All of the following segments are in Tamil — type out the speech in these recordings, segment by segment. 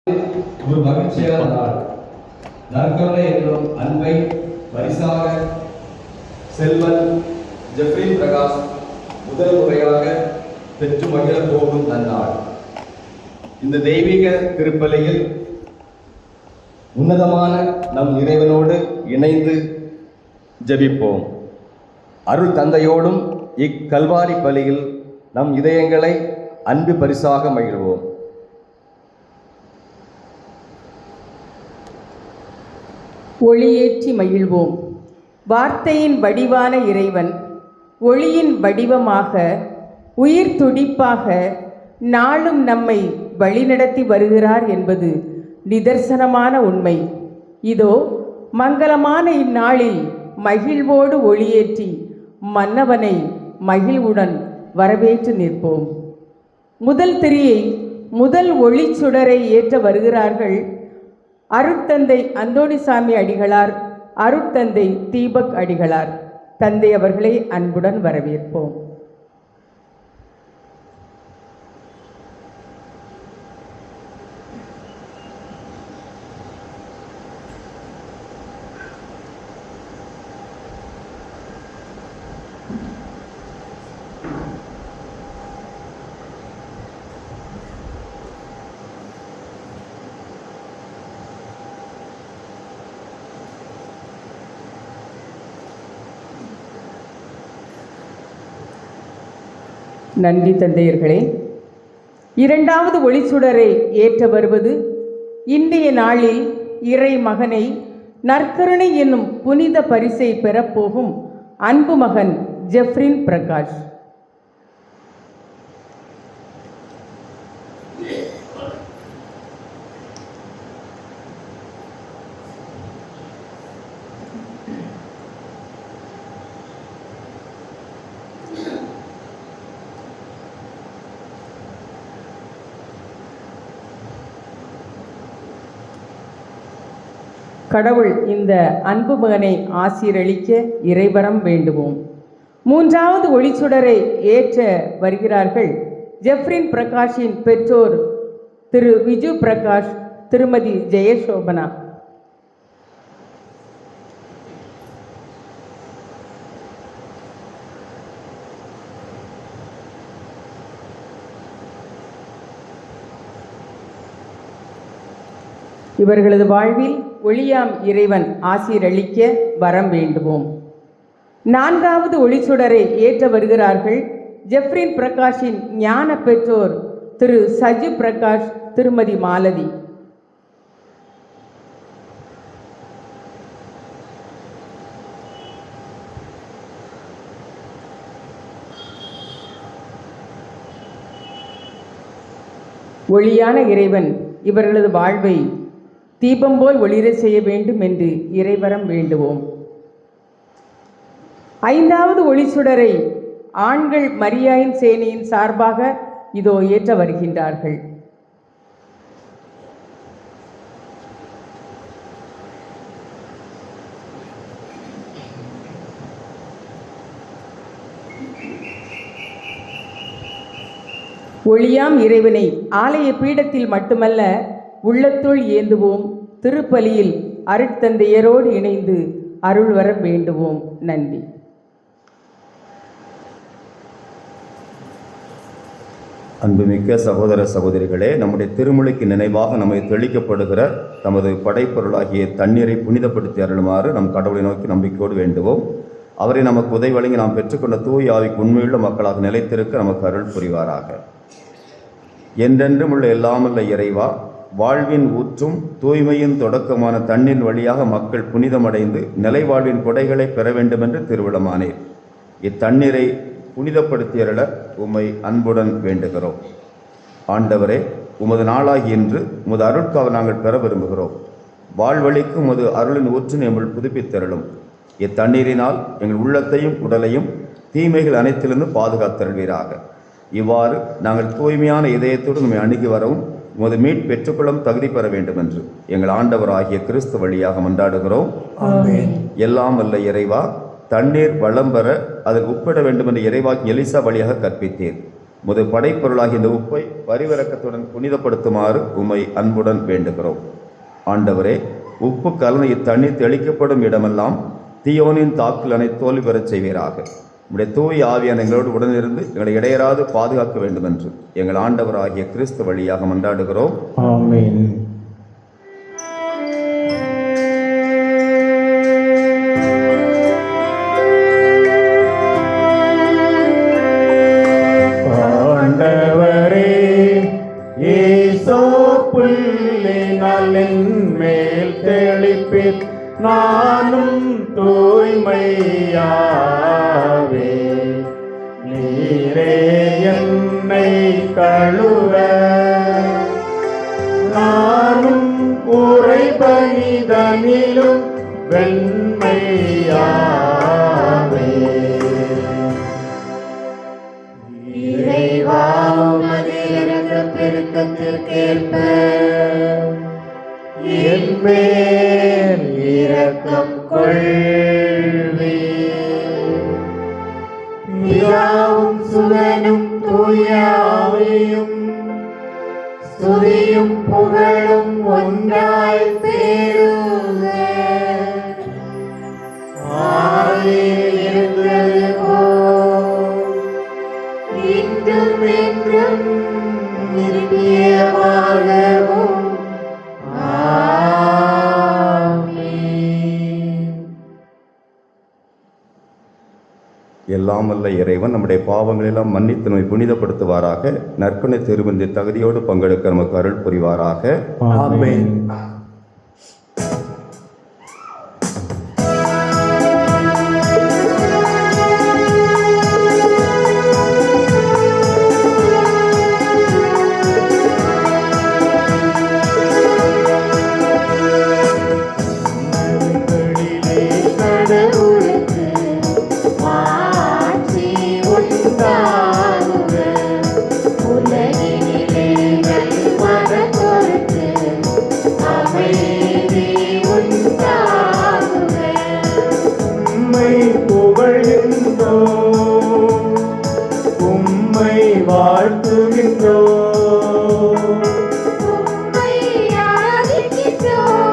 ஒரு மகிழ்ச்சியான நாள். நற்கருணை என்னும் அன்பை பரிசாக செல்வன் ஜெஃப்ரின் பிரகாஷ் முதல் முறையாக பெற்று மகிழ போகும் நன்னாள். இந்த தெய்வீக திருப்பலியில் உன்னதமான நம் இறைவனோடு இணைந்து ஜெபிப்போம். அருள் தந்தையோடும் இக்கல்வாரி பலியில் நம் இதயங்களை அன்பு பரிசாக மகிழ்வோம். ஒளியேற்றி மகிழ்வோம். வார்த்தையின் வடிவான இறைவன் ஒளியின் வடிவமாக உயிர் துடிப்பாக நாளும் நம்மை வழிநடத்தி வருகிறார் என்பது நிதர்சனமான உண்மை. இதோ மங்களமான இந்நாளில் மகிழ்வோடு ஒளியேற்றி மன்னவனை மகிழ்வுடன் வரவேற்று நிற்போம். முதல் திரியை முதல் ஒளிச்சுடரை ஏற்ற வருகிறார்கள் அருட்தந்தை அந்தோணிசாமி அடிகளார், அருட்தந்தை தீபக் அடிகளார். தந்தை அவர்களை அன்புடன் வரவேற்போம். நன்றி தந்தையர்களே. இரண்டாவது ஒளிச்சுடரை ஏற்ற வருவது இன்றைய நாளில் இறை மகனை நற்கருணை என்னும் புனித பரிசை பெறப்போகும் அன்பு மகன் ஜெஃப்ரின் பிரகாஷ். கடவுள் இந்த அன்பு மகனை ஆசீரளிக்க இறைவரம் வேண்டுவோம். மூன்றாவது ஒளிச்சுடரை ஏற்ற வருகிறார்கள் ஜெஃப்ரின் பிரகாஷின் பெற்றோர் திரு விஜு பிரகாஷ், திருமதி ஜெயசோபனா. இவர்களது வாழ்வில் ஒளியாம் இறைவன் ஆசீரளிக்க வரம் வேண்டுவோம். நான்காவது ஒளிச்சுடரை ஏற்ற வருகிறார்கள் ஜெஃப்ரின் பிரகாஷின் ஞான பெற்றோர் திரு சஜு பிரகாஷ், திருமதி மாலதி. ஒளியான இறைவன் இவர்களது வாழ்வை தீபம் போல் ஒளிர செய்ய வேண்டும் என்று இறைவரம் வேண்டுவோம். ஐந்தாவது ஒளிச்சுடரை ஆண்கள் மரியாயின் சேனையின் சார்பாக இதோ ஏற்ற வருகின்றார்கள். ஒளியாம் இறைவனை ஆலய பீடத்தில் மட்டுமல்ல உள்ளத்துள் ஏந்துவோம். திருப்பலியில் அருட்தந்தையரோடு இணைந்து அருள் வர வேண்டுவோம். நன்றி. அன்புமிக்க சகோதர சகோதரிகளே, நம்முடைய திருமொழிக்கு நினைவாக நம்மை தெளிக்கப்படுகிற தமது படைப்பொருளாகிய தண்ணீரை புனிதப்படுத்தி அருளுமாறு நம் கடவுளை நோக்கி நம்பிக்கையோடு வேண்டுவோம். அவரை நமக்கு உதவி வழங்கி நாம் பெற்றுக்கொண்ட தூய் ஆவிக்கு உண்மையுள்ள மக்களாக நிலைத்திருக்க நமக்கு அருள் புரிவாராக. என்றென்றும் உள்ள எல்லாமல்ல இறைவா, வாழ்வின் ஊற்றும் தூய்மையின் தொடக்கமான தண்ணீர் வழியாக மக்கள் புனிதமடைந்து நிலை வாழ்வின் கொடைகளை பெற வேண்டுமென்று திருவிழமானேன். இத்தண்ணீரை புனிதப்படுத்தியருள உம்மை அன்புடன் வேண்டுகிறோம். ஆண்டவரே, உமது நாளாகி இன்று உமது அருட்காவை நாங்கள் பெற விரும்புகிறோம். வாழ்வழிக்கு உமது அருளின் ஊற்றினை எங்கள் புதுப்பித்தருளும். இத்தண்ணீரினால் எங்கள் உள்ளத்தையும் உடலையும் தீமைகள் அனைத்திலிருந்து பாதுகாத்தருள்வீராக. இவ்வாறு நாங்கள் தூய்மையான இதயத்தோடு நம்மை அணுகி வரவும் உமது மீட் பெற்றுக்கொள்ளும் தகுதி பெற வேண்டும் என்று எங்கள் ஆண்டவர் ஆகிய கிறிஸ்து வழியாக மன்றாடுகிறோம். எல்லாம் வல்ல இறைவா, தண்ணீர் வளம் பெற அதில் உப்பிட வேண்டும் என்று இறைவாக்கி எலிசா வழியாக கற்பித்தீர். முது படைப்பொருளாகிய இந்த உப்பை பரிவிரக்கத்துடன் புனிதப்படுத்துமாறு உம்மை அன்புடன் வேண்டுகிறோம். ஆண்டவரே, உப்பு கலந்து இத்தண்ணீர் தெளிக்கப்படும் இடமெல்லாம் தீயோனின் தாக்குதலை தோல்வி பெறச் செய்வீராக. உடைய தூய் ஆவியான எங்களோடு உடனிருந்து எங்களை இடையராது பாதுகாக்க வேண்டும் என்று எங்கள் ஆண்டவராகிய கிறிஸ்து வழியாக மன்றாடுகிறோம். ஆமென். ஆண்டவரே, ஈசோ புல்லினால் என் மேல் தெளிப்பீர், நானும் தூய்மையாவே. நீரே என்னை கழுவ, நானும் உறைபனிதனிலும் வெண்மையாவே. இறைவா, உமது இரக்க பெருக்கத்திற்கேற்ப என் மேல் இரக்கம் கொள்வீர். பிதாவும் சுதனும் தூய ஆவியும் ஸ்துதியும் புகழும் ஒன்றாய் பெருக. ஆதியில் இருந்தது போல் இன்றும் என்றும் நித்தியமாகவும். எல்லாம் வல்ல இறைவன் நம்முடைய பாவங்களெல்லாம் மன்னித்து நம்மை புனிதப்படுத்துவாராக. நற்கொணை திருமணத்தை தகுதியோடு பங்கெடுக்க நமக்கு அருள் புரிவாராக. ஆமென். உம்மை வாழ்த்துகின்றோம், உம்மை ஆராதிக்கின்றோம்,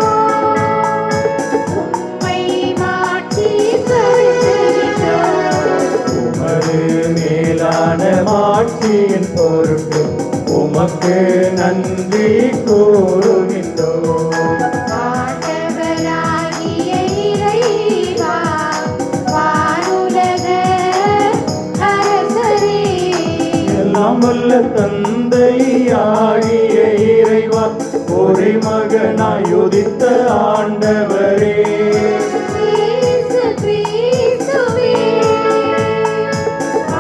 உம்மை மாற்றி பரிசுத்தரிக்கிறோம். உமது மேலான மாட்சியின் பொருட்டு உமக்கு நன்றி கூறுகின்றோம். ஆண்டவராகிய இறைவா, வானுலக அரசரே, எல்லாம் வல்ல தந்தையாகிய இறைவா, ஒரே மகனாய் உதித்த ஆண்டவரே, இயேசு கிறிஸ்துவே,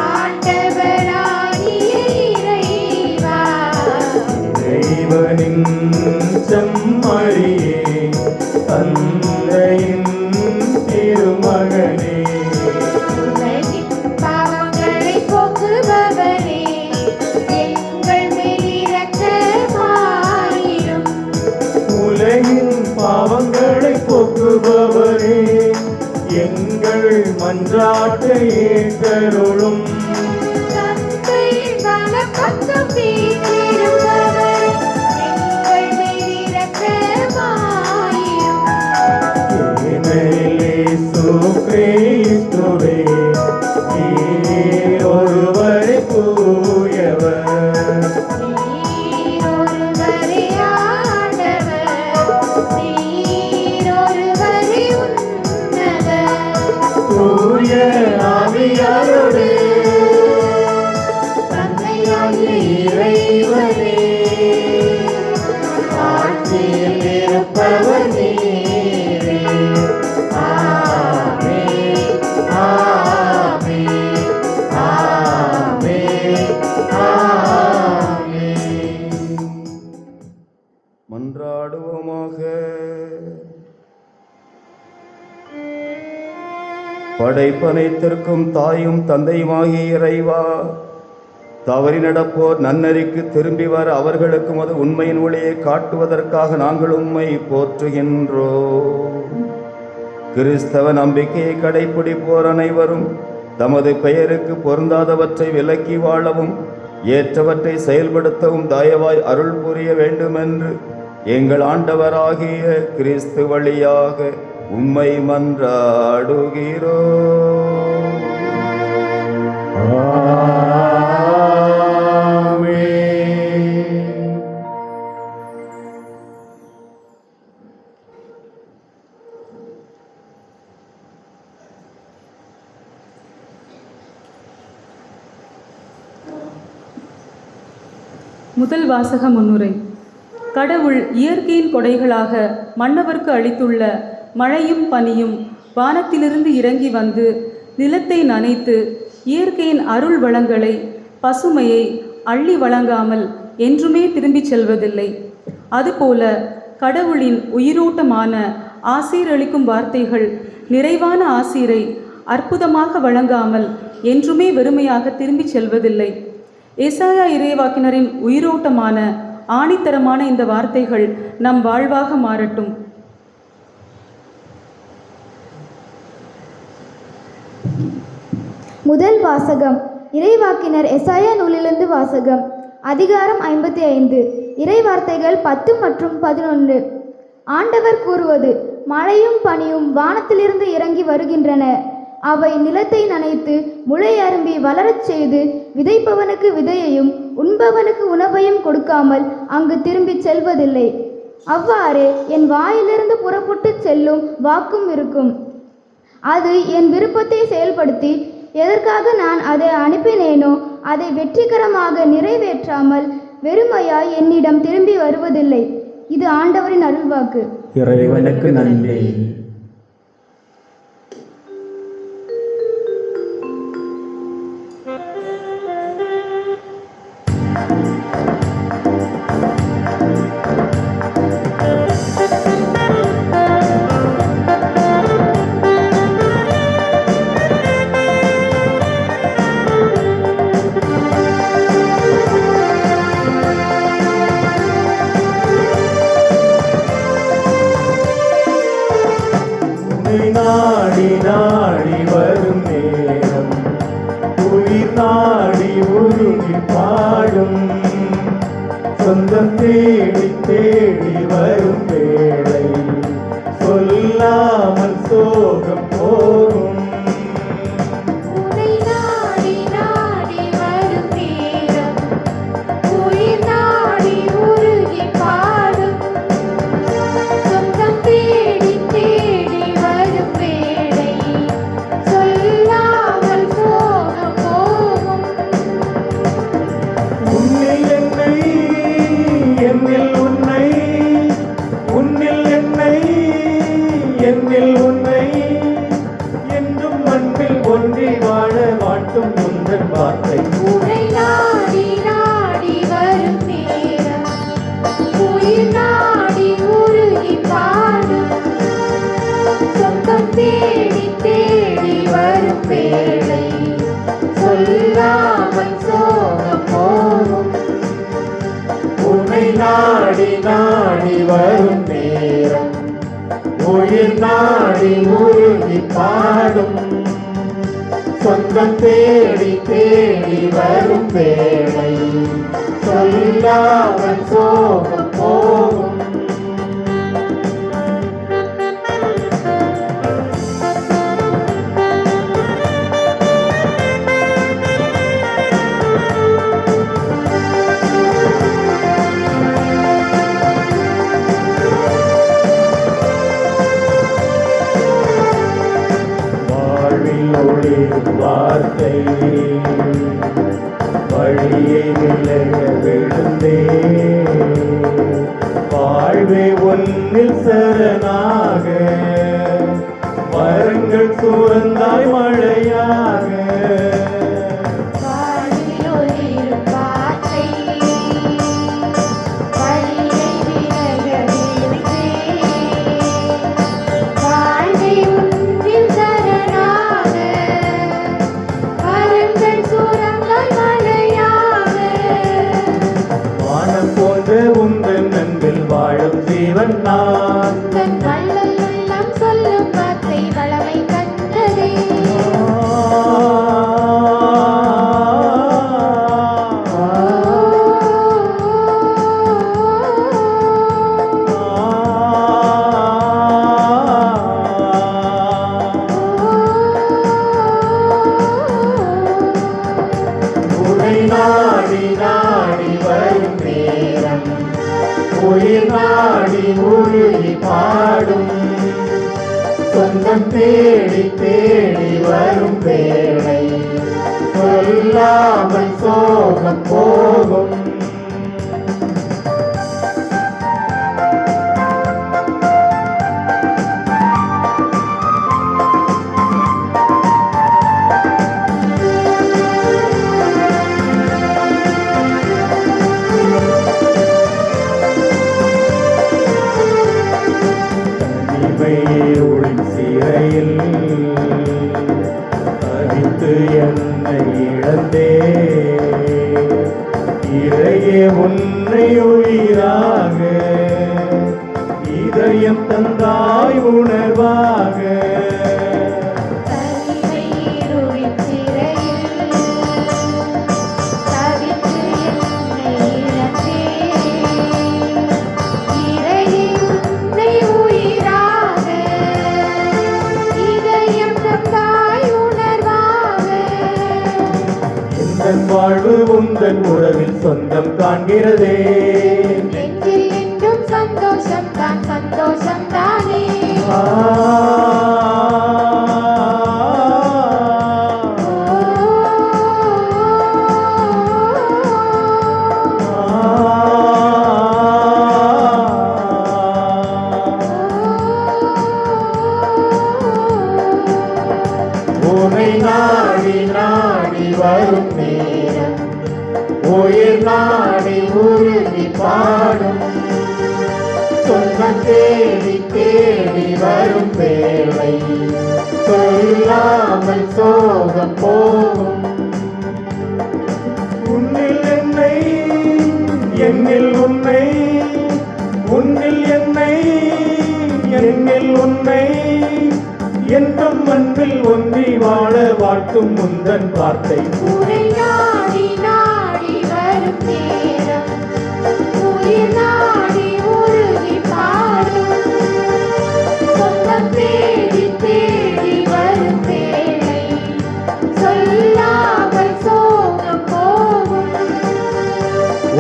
ஆண்டவராகிய இறைவா, இறைவனின் செம்மறியே, தந்தையின் திருமகனே, உலகின் பாவங்களை போக்குபவரே, எங்கள் மேல் இரக்கமாயிரும். உலகின் பாவங்களை போக்குபவரே, எங்கள் மன்றாட்டை ஏற்றருளும். தந்தை வலப்பக்கம் வீற்றிருப்பவரே, எங்கள் மேல் இரக்கமாயிரும். இயேசு கிறிஸ்துவே, நீர் ஒருவரே தூயவர், நீர் ஒருவரே ஆண்டவர், நீர் ஒருவரே உன்னதர். தூய ஆவியாரோடு தந்தையாகிய இறைவனே, ஆட்சியில் இருப்பவர் நீரே. ஆமென், ஆமென், ஆமென், ஆமென். மன்றாடுவோமாக. படைப்பனைத்திற்கும் தாயும் தந்தையுமாகிய இறைவா, தவறி நடப்போர் நன்னறிக்கு திரும்பி வர அவர்களுக்கும் அது உண்மையின் ஒளியை காட்டுவதற்காக நாங்கள் உம்மை போற்றுகின்றோம். கிறிஸ்தவ நம்பிக்கையை கடைப்பிடிப்போர் அனைவரும் தமது பெயருக்கு பொருந்தாதவற்றை விலக்கி வாழவும், ஏற்றவற்றை செயல்படுத்தவும் தயவாய் அருள் புரிய வேண்டுமென்று எங்கள் ஆண்டவராகிய கிறிஸ்து வழியாக உம்மை மன்றாடுகிறோம். முதல் வாசக முன்னுரை. கடவுள் இயற்கையின் கொடைகளாக மன்னவர்க்கு அளித்துள்ள மழையும் பனியும் வானத்திலிருந்து இறங்கி வந்து நிலத்தை நனைத்து இயற்கையின் அருள் வளங்களை பசுமையை அள்ளி வழங்காமல் என்றுமே திரும்பிச் செல்வதில்லை. அதுபோல கடவுளின் உயிரோட்டமான ஆசீரளிக்கும் வார்த்தைகள் நிறைவான ஆசீரை அற்புதமாக வழங்காமல் என்றுமே வெறுமையாக திரும்பிச் செல்வதில்லை. ஏசாயா இறைவாக்கினரின் உயிரோட்டமான ஆணித்தரமான இந்த வார்த்தைகள் நம் வாழ்வாக மாறட்டும். முதல் வாசகம். இறைவாக்கினர் எசாயா நூலிலிருந்து வாசகம். அதிகாரம் 55. இறைவார்த்தைகள் 10 மற்றும் 11. ஆண்டவர் கூறுவது: மழையும் பனியும் வானத்திலிருந்து இறங்கி வருகின்றன. அவை நிலத்தை நனைத்து முளை அரும்பி வளரச் செய்து விதைப்பவனுக்கு விதையையும் உண்பவனுக்கு உணவையும் கொடுக்காமல் அங்கு திரும்பிச் செல்வதில்லை. அவ்வாறே என் வாயிலிருந்து புறப்பட்டு செல்லும் வாக்கும் இருக்கும். அது என் விருப்பத்தை செயல்படுத்தி எதற்காக நான் அதை அனுப்பினேனோ அதை வெற்றிகரமாக நிறைவேற்றாமல் வெறுமையாய் என்னிடம் திரும்பி வருவதில்லை. இது ஆண்டவரின் அருள்வாக்கு. இறைவனுக்கு நன்றி. நாடி நாடி வரும் நேரம் உயிர் நாடி உருகி பாடும். சொந்தம் தேடி தேடி வரும் வேளை சொல்லாமல் சோகம் போகும். உன்னை நாடி நாடி வரும் நேரம் உயிர் நாடி உருகி பாடும். சொந்தம் தேடி தேடி வரும் வேளை சொல்லாமல் சோகம் போகும். உன்னில் என்னை என்னில் உன்னை, உன்னில் என்னை என்னில் உன்னை, என்றும் அன்பில் ஒன்றி வாழ வாட்டும் உந்தன் வார்த்தை. உன்னை நாடி நாடி வரும் நேரம் உயிர் நாடி உருகி பாடும். சொந்தம் தேடி தேடி வரும் வேளை சொல்லாமல் சோகம் போகும். உன்னை நாடி நாடி வரும் நேரம் உயிர் நாடி உருகி பாடும். சொந்தம் தேடி தேடி வரும் வேளை சொல்லாமல் சோகம் போகும். வாழ்வில் ஒளிரும் வார்த்தை வழியை விலக விழுந்தே. வாழ்வே ஒன்னில் சரணாக வரங்கள் சுரந்தாய் மழையாக. வாழ்வில் ஒளிரும் வார்த்தை வழியை விலக விழுந்தேன். வாழ்வே உன்னில் சரணாக வரங்கள் சுரந்தாய் மழையாக. வானம் போன்ற உந்தன் அன்பில் வாழும் ஜீவன் நான். தன் வள்ளல் உள்ளம் சொல்லும் வார்த்தை வளமை கண்டதே. நாடி உருகி பாடும் சொந்தம் தேடி தேடி வரும் வேளை சொல்லாமல் சோகம் போகும். ஒளி சிறையில் தனித்து என்னை இழந்தே இறையே உன்னை உயிராக இதயம் தந்தாய் உணர்வாக. வாழ்வு உந்தன் உறவில் சொந்தம் காண்கிறதே. நெஞ்சில் என்றும் சந்தோஷம் தான், சந்தோஷம் தானே. உன்னை நாடி நாடி வரும் நேரம் உயிர் நாடி உருகி பாடும் சொந்தம் தேடி தேடி வரும் வேளை சொல்லாமல் சோகம் போகும். உன்னில் என்னை என்னில் உன்னை உன்னில் என்னை என்னில் உன்னை என்றும் அன்பில் ஒன்றி வாழ வாழ்த்தும் முந்தன் வார்த்தை. உன்னை நாடி நாடி வரும் நேரம் உயிர் நாடி உருகி பாடும் சொந்தம் தேடி தேடி வரும் வேளை சொல்லாமல் சோகம் போகும்.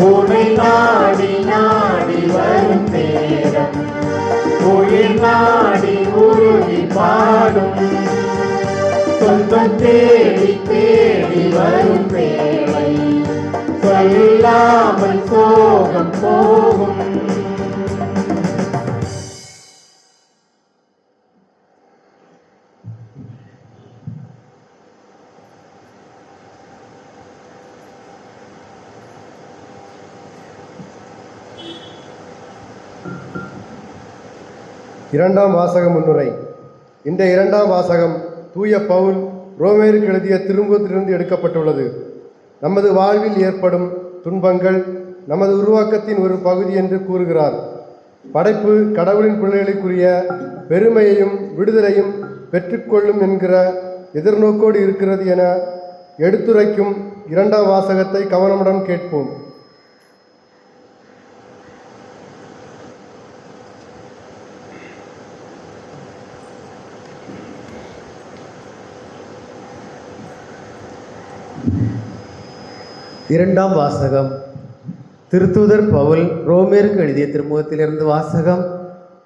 உன்னை நாடி நாடி வரும் நேரம் உயிர் நாடி உருகி பாடும் சொந்தம் தேடி தேடி வரும் வேளை சொல்லாமல் சோகம் போகும். இரண்டாம் வாசக முன்னுரை. இந்த இரண்டாம் வாசகம் தூய பவுல் ரோமேருக்கு எழுதிய திருமுகத்திலிருந்து எடுக்கப்பட்டுள்ளது. நமது வாழ்வில் ஏற்படும் துன்பங்கள் நமது உருவாக்கத்தின் ஒரு பகுதி என்று கூறுகிறார். படைப்பு கடவுளின் பிள்ளைகளுக்குரிய பெருமையையும் விடுதலையும் பெற்றுக்கொள்ளும் என்கிற எதிர்நோக்கோடு இருக்கிறது என எடுத்துரைக்கும் இரண்டாம் வாசகத்தை கவனமுடன் கேட்போம். இரண்டாம் வாசகம். திருத்தூதர் பவுல் ரோமேருக்கு எழுதிய திருமுகத்திலிருந்து வாசகம்.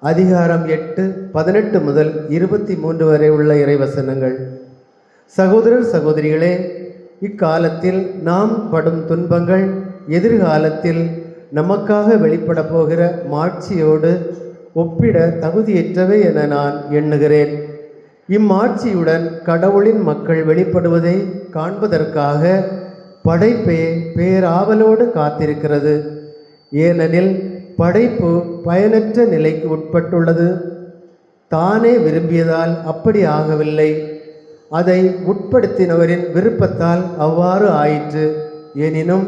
அதிகாரம் 8, 18 முதல் 23 வரை உள்ள இறைவசனங்கள். சகோதரர் சகோதரிகளே, இக்காலத்தில் நாம் படும் துன்பங்கள் எதிர்காலத்தில் நமக்காக வெளிப்பட போகிற மாட்சியோடு ஒப்பிட தகுதியற்றவை என நான் எண்ணுகிறேன். இம்மாட்சியுடன் கடவுளின் மக்கள் வெளிப்படுவதை காண்பதற்காக படைப்பே பேராவலோடு காத்திருக்கிறது. ஏனெனில் படைப்பு பயனற்ற நிலைக்கு உட்பட்டுள்ளது. தானே விரும்பியதால் அப்படி ஆகவில்லை, அதை உட்படுத்தினவரின் விருப்பத்தால் அவ்வாறு ஆயிற்று. எனினும்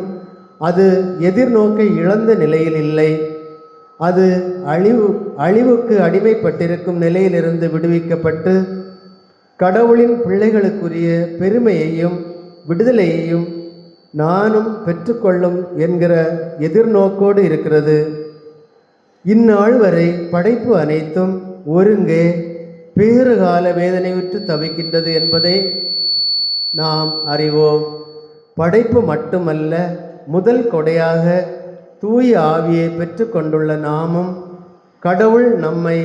அது எதிர்நோக்கை இழந்த நிலையில் இல்லை. அது அழிவுக்கு அடிமைப்பட்டிருக்கும் நிலையிலிருந்து விடுவிக்கப்பட்டு கடவுளின் பிள்ளைகளுக்குரிய பெருமையையும் விடுதலையையும் நானும் பெற்றுக்கொள்ளும் என்கிற எதிர்நோக்கோடு இருக்கிறது. இந்நாள் வரை படைப்பு அனைத்தும் ஒருங்கே பேறுகால வேதனையுற்று தவிக்கின்றது என்பதை நாம் அறிவோம். படைப்பு மட்டுமல்ல, முதல் கொடையாக தூய ஆவியை பெற்றுக்கொண்டுள்ள நாமும் கடவுள் நம்மை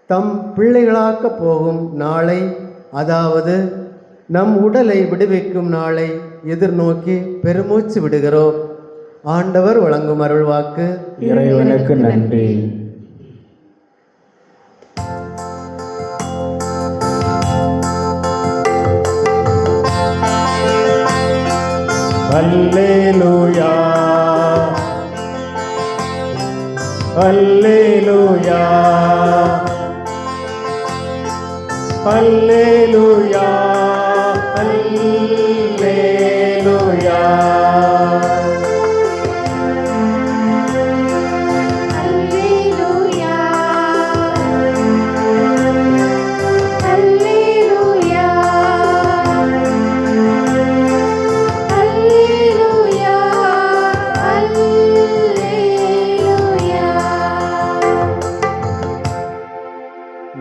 தம் பிள்ளைகளாக்கப் போகும் நாளை, அதாவது நம் உடலை விடுவிக்கும் நாளை எதிர்நோக்கி பெருமூச்சு விடுகிறோம். ஆண்டவர் வழங்கும் அருள்வாக்கு. இறைவனுக்கு நன்றி. அல்லேலூயா அல்லேலூயா அல்லேலூயா அல்லேலூயா.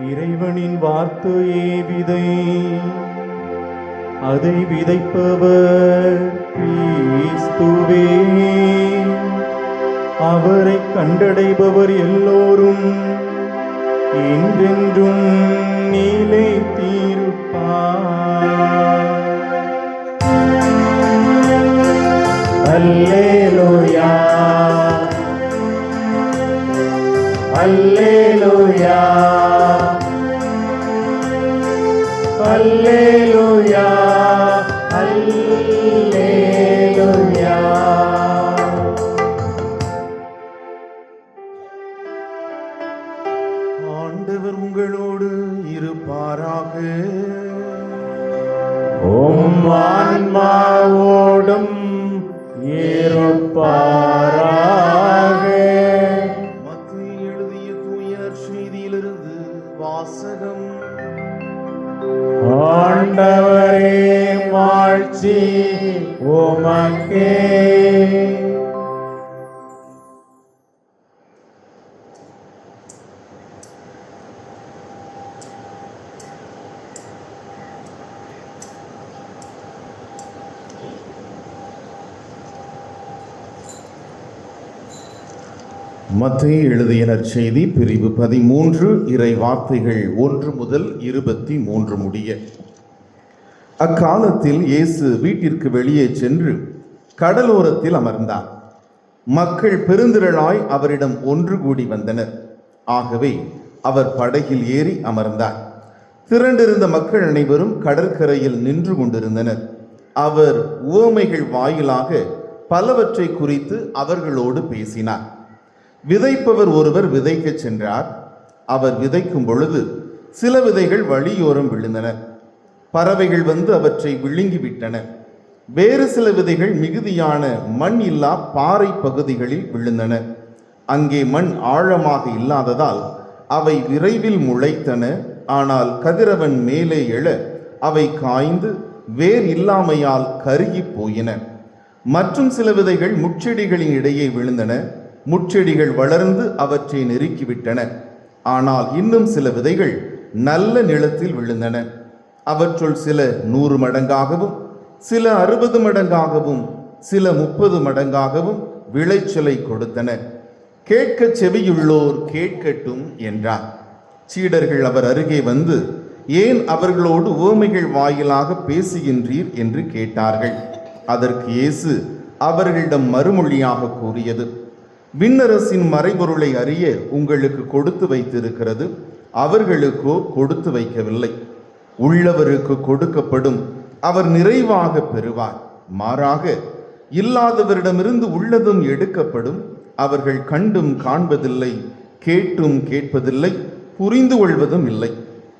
இறைவனின் வார்த்தையே விதை, அதை விதைப்பவர் கிறிஸ்துவே. அவரை கண்டடைபவர் எல்லோரும் என்றென்றும் நிலைத்திருப்பார். அல்லேலூயா அல்லேலூயா அல்லேலூயா அல்லேலூயா. ஆண்டவர் உங்களோடு இருப்பாராக. உம் ஆன்மாவோடும் இருப்பாராக. மத்தேயு எழுதிய தூய செய்தியிலிருந்து வாசகம். ஆண்டவரே வாழ்ச்சி உமக்கே. மத்தேயு எழுதிய நற்செய்தி பிரிவு 13 இறை வார்த்தைகள் 1 முதல் 23 முடிய. அக்காலத்தில் இயேசு வீட்டிற்கு வெளியே சென்று கடலோரத்தில் அமர்ந்தார். மக்கள் பெருந்திரளாய் அவரிடம் ஒன்று கூடி வந்தனர். ஆகவே அவர் படகில் ஏறி அமர்ந்தார். திரண்டிருந்த மக்கள் அனைவரும் கடற்கரையில் நின்று கொண்டிருந்தனர். அவர் உவமைகள் வாயிலாக பலவற்றை குறித்து அவர்களோடு பேசினார். விதைப்பவர் ஒருவர் விதைக்கச் சென்றார். அவர் விதைக்கும் பொழுது சில விதைகள் வழியோரம் விழுந்தன. பறவைகள் வந்து அவற்றை விழுங்கிவிட்டன. வேறு சில விதைகள் மிகுதியான மண் இல்லா பாறை பகுதிகளில் விழுந்தன. அங்கே மண் ஆழமாக இல்லாததால் அவை விரைவில் முளைத்தன. ஆனால் கதிரவன் மேலே எழ அவை காய்ந்து வேர் இல்லாமையால் கருகி போயின. மற்றும் சில விதைகள் முட்செடிகளின் இடையே விழுந்தன. முட்செடிகள் வளர்ந்து அவற்றை நெருக்கிவிட்டன. ஆனால் இன்னும் சில விதைகள் நல்ல நிலத்தில் விழுந்தன. அவற்றுள் சில 100 மடங்காகவும், சில 60 மடங்காகவும், சில 30 மடங்காகவும் விளைச்சலை கொடுத்தன. கேட்க செவியுள்ளோர் கேட்கட்டும் என்றார். சீடர்கள் அவர் அருகே வந்து, ஏன் அவர்களோடு உவமைகள் வாயிலாக பேசுகின்றீர் என்று கேட்டார்கள். அதற்கு இயேசு அவர்களிடம் மறுமொழியாக கூறியது, விண்ணரசின் மறைபொருளை அறிய உங்களுக்கு கொடுத்து வைத்திருக்கிறது, அவர்களுக்கோ கொடுத்து வைக்கவில்லை. உள்ளவருக்கு கொடுக்கப்படும், அவர் நிறைவாக பெறுவார். மாறாக இல்லாதவரிடமிருந்து உள்ளதும் எடுக்கப்படும். அவர்கள் கண்டும் காண்பதில்லை, கேட்டும் கேட்பதில்லை, புரிந்து கொள்வதும் இல்லை.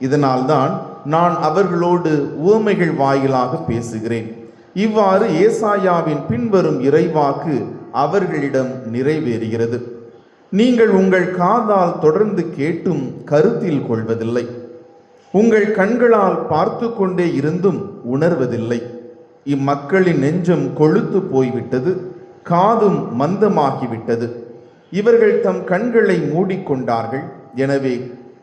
இதனால்தான் நான் அவர்களோடு உவமைகள் வாயிலாக பேசுகிறேன். இவ்வாறு ஏசாயாவின் பின்வரும் இறைவாக்கு அவர்களிடம் நிறைவேறுகிறது. நீங்கள் உங்கள் காதால் தொடர்ந்து கேட்டும் கருத்தில் கொள்வதில்லை, உங்கள் கண்களால் பார்த்து கொண்டே இருந்தும் உணர்வதில்லை. இம்மக்களின் நெஞ்சம் கொழுத்து போய்விட்டது, காதும் மந்தமாகிவிட்டது. இவர்கள் தம் கண்களை மூடிக்கொண்டார்கள். எனவே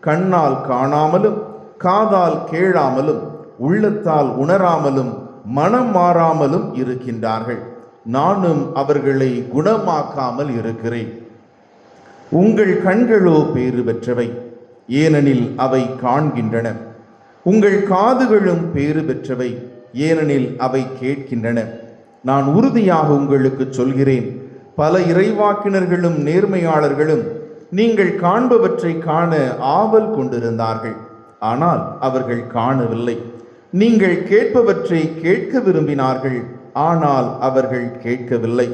கண்ணால் காணாமலும், காதால் கேளாமலும், உள்ளத்தால் உணராமலும், மனம் மாறாமலும் இருக்கின்றார்கள். நானும் அவர்களை குணமாக்காமல் இருக்கிறேன். உங்கள் கண்களோ பேறு பெற்றவை, ஏனெனில் அவை காண்கின்றன. உங்கள் காதுகளும் பேறு பெற்றவை, ஏனெனில் அவை கேட்கின்றன. நான் உறுதியாக உங்களுக்கு சொல்கிறேன், பல இறைவாக்கினர்களும் நேர்மையாளர்களும் நீங்கள் காண்பவற்றை காண ஆவல் கொண்டிருந்தார்கள், ஆனால் அவர்கள் காணவில்லை. நீங்கள் கேட்பவற்றை கேட்க விரும்பினார்கள், ஆனால் அவர்கள் கேட்கவில்லை.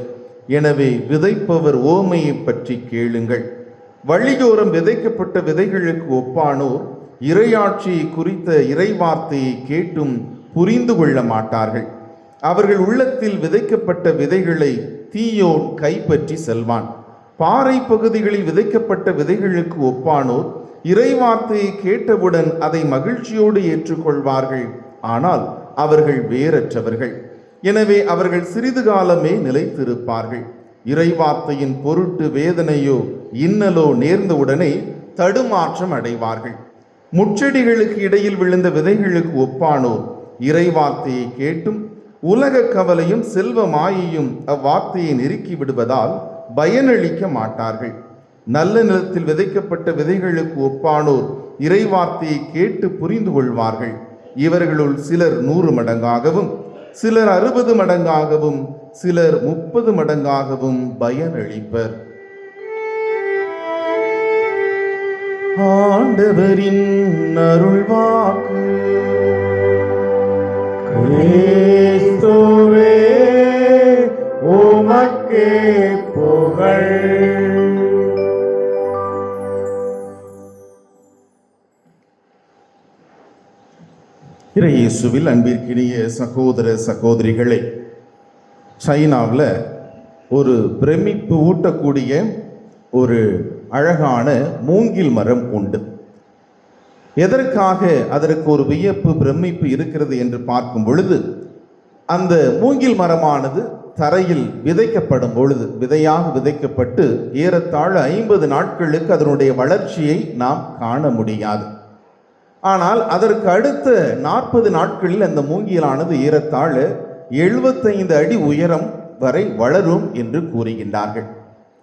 எனவே விதைப்பவர் ஓமையை பற்றி கேளுங்கள். வழியோரம் விதைக்கப்பட்ட விதைகளுக்கு ஒப்பானோர் இறையாட்சியை குறித்த இறைவார்த்தையை கேட்டும் புரிந்து கொள்ள மாட்டார்கள். அவர்கள் உள்ளத்தில் விதைக்கப்பட்ட விதைகளை தீயோன் கைப்பற்றி செல்வான். பாறை பகுதிகளில் விதைக்கப்பட்ட விதைகளுக்கு ஒப்பானோர் இறைவார்த்தையை கேட்டவுடன் அதை மகிழ்ச்சியோடு ஏற்றுக்கொள்வார்கள், ஆனால் அவர்கள் வேரற்றவர்கள். எனவே அவர்கள் சிறிது காலமே நிலைத்திருப்பார்கள். இறைவார்த்தையின் பொருட்டு வேதனையோ இன்னலோ நேர்ந்தவுடனே தடுமாற்றம் அடைவார்கள். முச்செடிகளுக்கு இடையில் விழுந்த விதைகளுக்கு ஒப்பானோர் இறைவார்த்தையை கேட்டும் உலக கவலையும் செல்வ மாயையும் அவ்வார்த்தையை நெருக்கி விடுவதால் பயனளிக்க மாட்டார்கள். நல்ல நிலத்தில் விதைக்கப்பட்ட விதைகளுக்கு ஒப்பானோர் இறைவார்த்தையை கேட்டு புரிந்து கொள்வார்கள். இவர்களுள் சிலர் 100 மடங்காகவும், சிலர் 60 மடங்காகவும், சிலர் 30 மடங்காகவும் பயனளிப்பர். ஆண்டவரின் அருள்வாக்கு. கிறிஸ்துவே உமக்கே புகழ். இயேசுவில் அன்பிற்கினிய சகோதர சகோதரிகளே, சைனாவில் ஒரு பிரமிப்பு ஊட்டக்கூடிய ஒரு அழகான மூங்கில் மரம் உண்டு. எதற்காக அதற்கு ஒரு வியப்பு பிரமிப்பு இருக்கிறது என்று பார்க்கும் பொழுது, அந்த மூங்கில் மரமானது தரையில் விதைக்கப்படும் பொழுது, விதையாக விதைக்கப்பட்டு ஏறத்தாழ 50 நாட்களுக்கு அதனுடைய வளர்ச்சியை நாம் காண முடியாது. ஆனால் அதற்கு அடுத்த 40 நாட்களில் அந்த மூங்கிலானது ஏறத்தாழ 75 அடி உயரம் வரை வளரும் என்று கூறுகின்றார்கள்.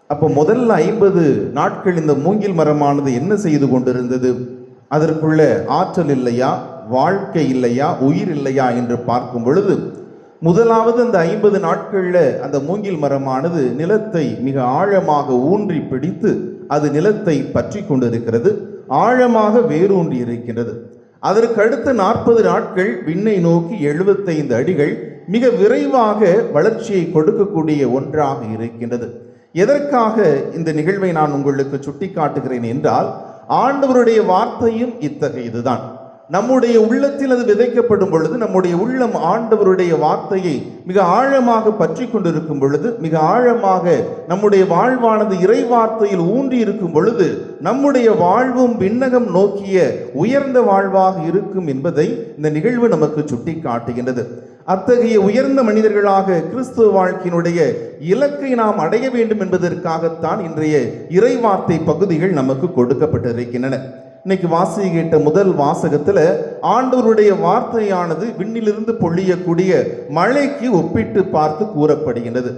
அப்போ முதல்ல 50 நாட்கள் இந்த மூங்கில் மரமானது என்ன செய்து கொண்டிருந்தது? அதற்குள்ள ஆற்றல் இல்லையா, வாழ்க்கை இல்லையா, உயிர் இல்லையா என்று பார்க்கும் பொழுது, முதலாவது அந்த 50 நாட்களில் அந்த மூங்கில் மரமானது நிலத்தை மிக ஆழமாக ஊன்றி பிடித்து அது நிலத்தை பற்றி கொண்டிருக்கிறது, ஆழமாக வேரூன்றி இருக்கின்றது. அதற்கு அடுத்த 40 நாட்கள் விண்ணை நோக்கி 75 அடிகள் மிக விரைவாக வளர்ச்சியை கொடுக்கக்கூடிய ஒன்றாக இருக்கின்றது. எதற்காக இந்த நிகழ்வை நான் உங்களுக்கு சுட்டிக்காட்டுகிறேன் என்றால், ஆண்டவருடைய வார்த்தையும் இத்தகையதுதான். நம்முடைய உள்ளத்தில் அது விதைக்கப்படும் பொழுது, நம்முடைய உள்ளம் ஆண்டவருடைய வார்த்தையை மிக ஆழமாக பற்றி கொண்டிருக்கும் பொழுது, மிக ஆழமாக நம்முடைய வாழ்வானது இறை வார்த்தையில் ஊன்றி இருக்கும் பொழுது, நம்முடைய வாழ்வும் விண்ணகம் நோக்கிய உயர்ந்த வாழ்வாக இருக்கும் என்பதை இந்த நிகழ்வு நமக்கு சுட்டி காட்டுகின்றது. அத்தகைய உயர்ந்த மனிதர்களாக கிறிஸ்துவ வாழ்க்கையினுடைய இலக்கை நாம் அடைய வேண்டும் என்பதற்காகத்தான் இன்றைய இறைவார்த்தை பகுதிகள் நமக்கு கொடுக்கப்பட்டிருக்கின்றன. இன்னைக்கு வாசிக்கிட்ட முதல் வாசகத்துல ஆண்டவருடைய வார்த்தையானது விண்ணிலிருந்து பொழியக்கூடிய மழைக்கு ஒப்பிட்டு பார்த்து கூறப்படுகின்றது.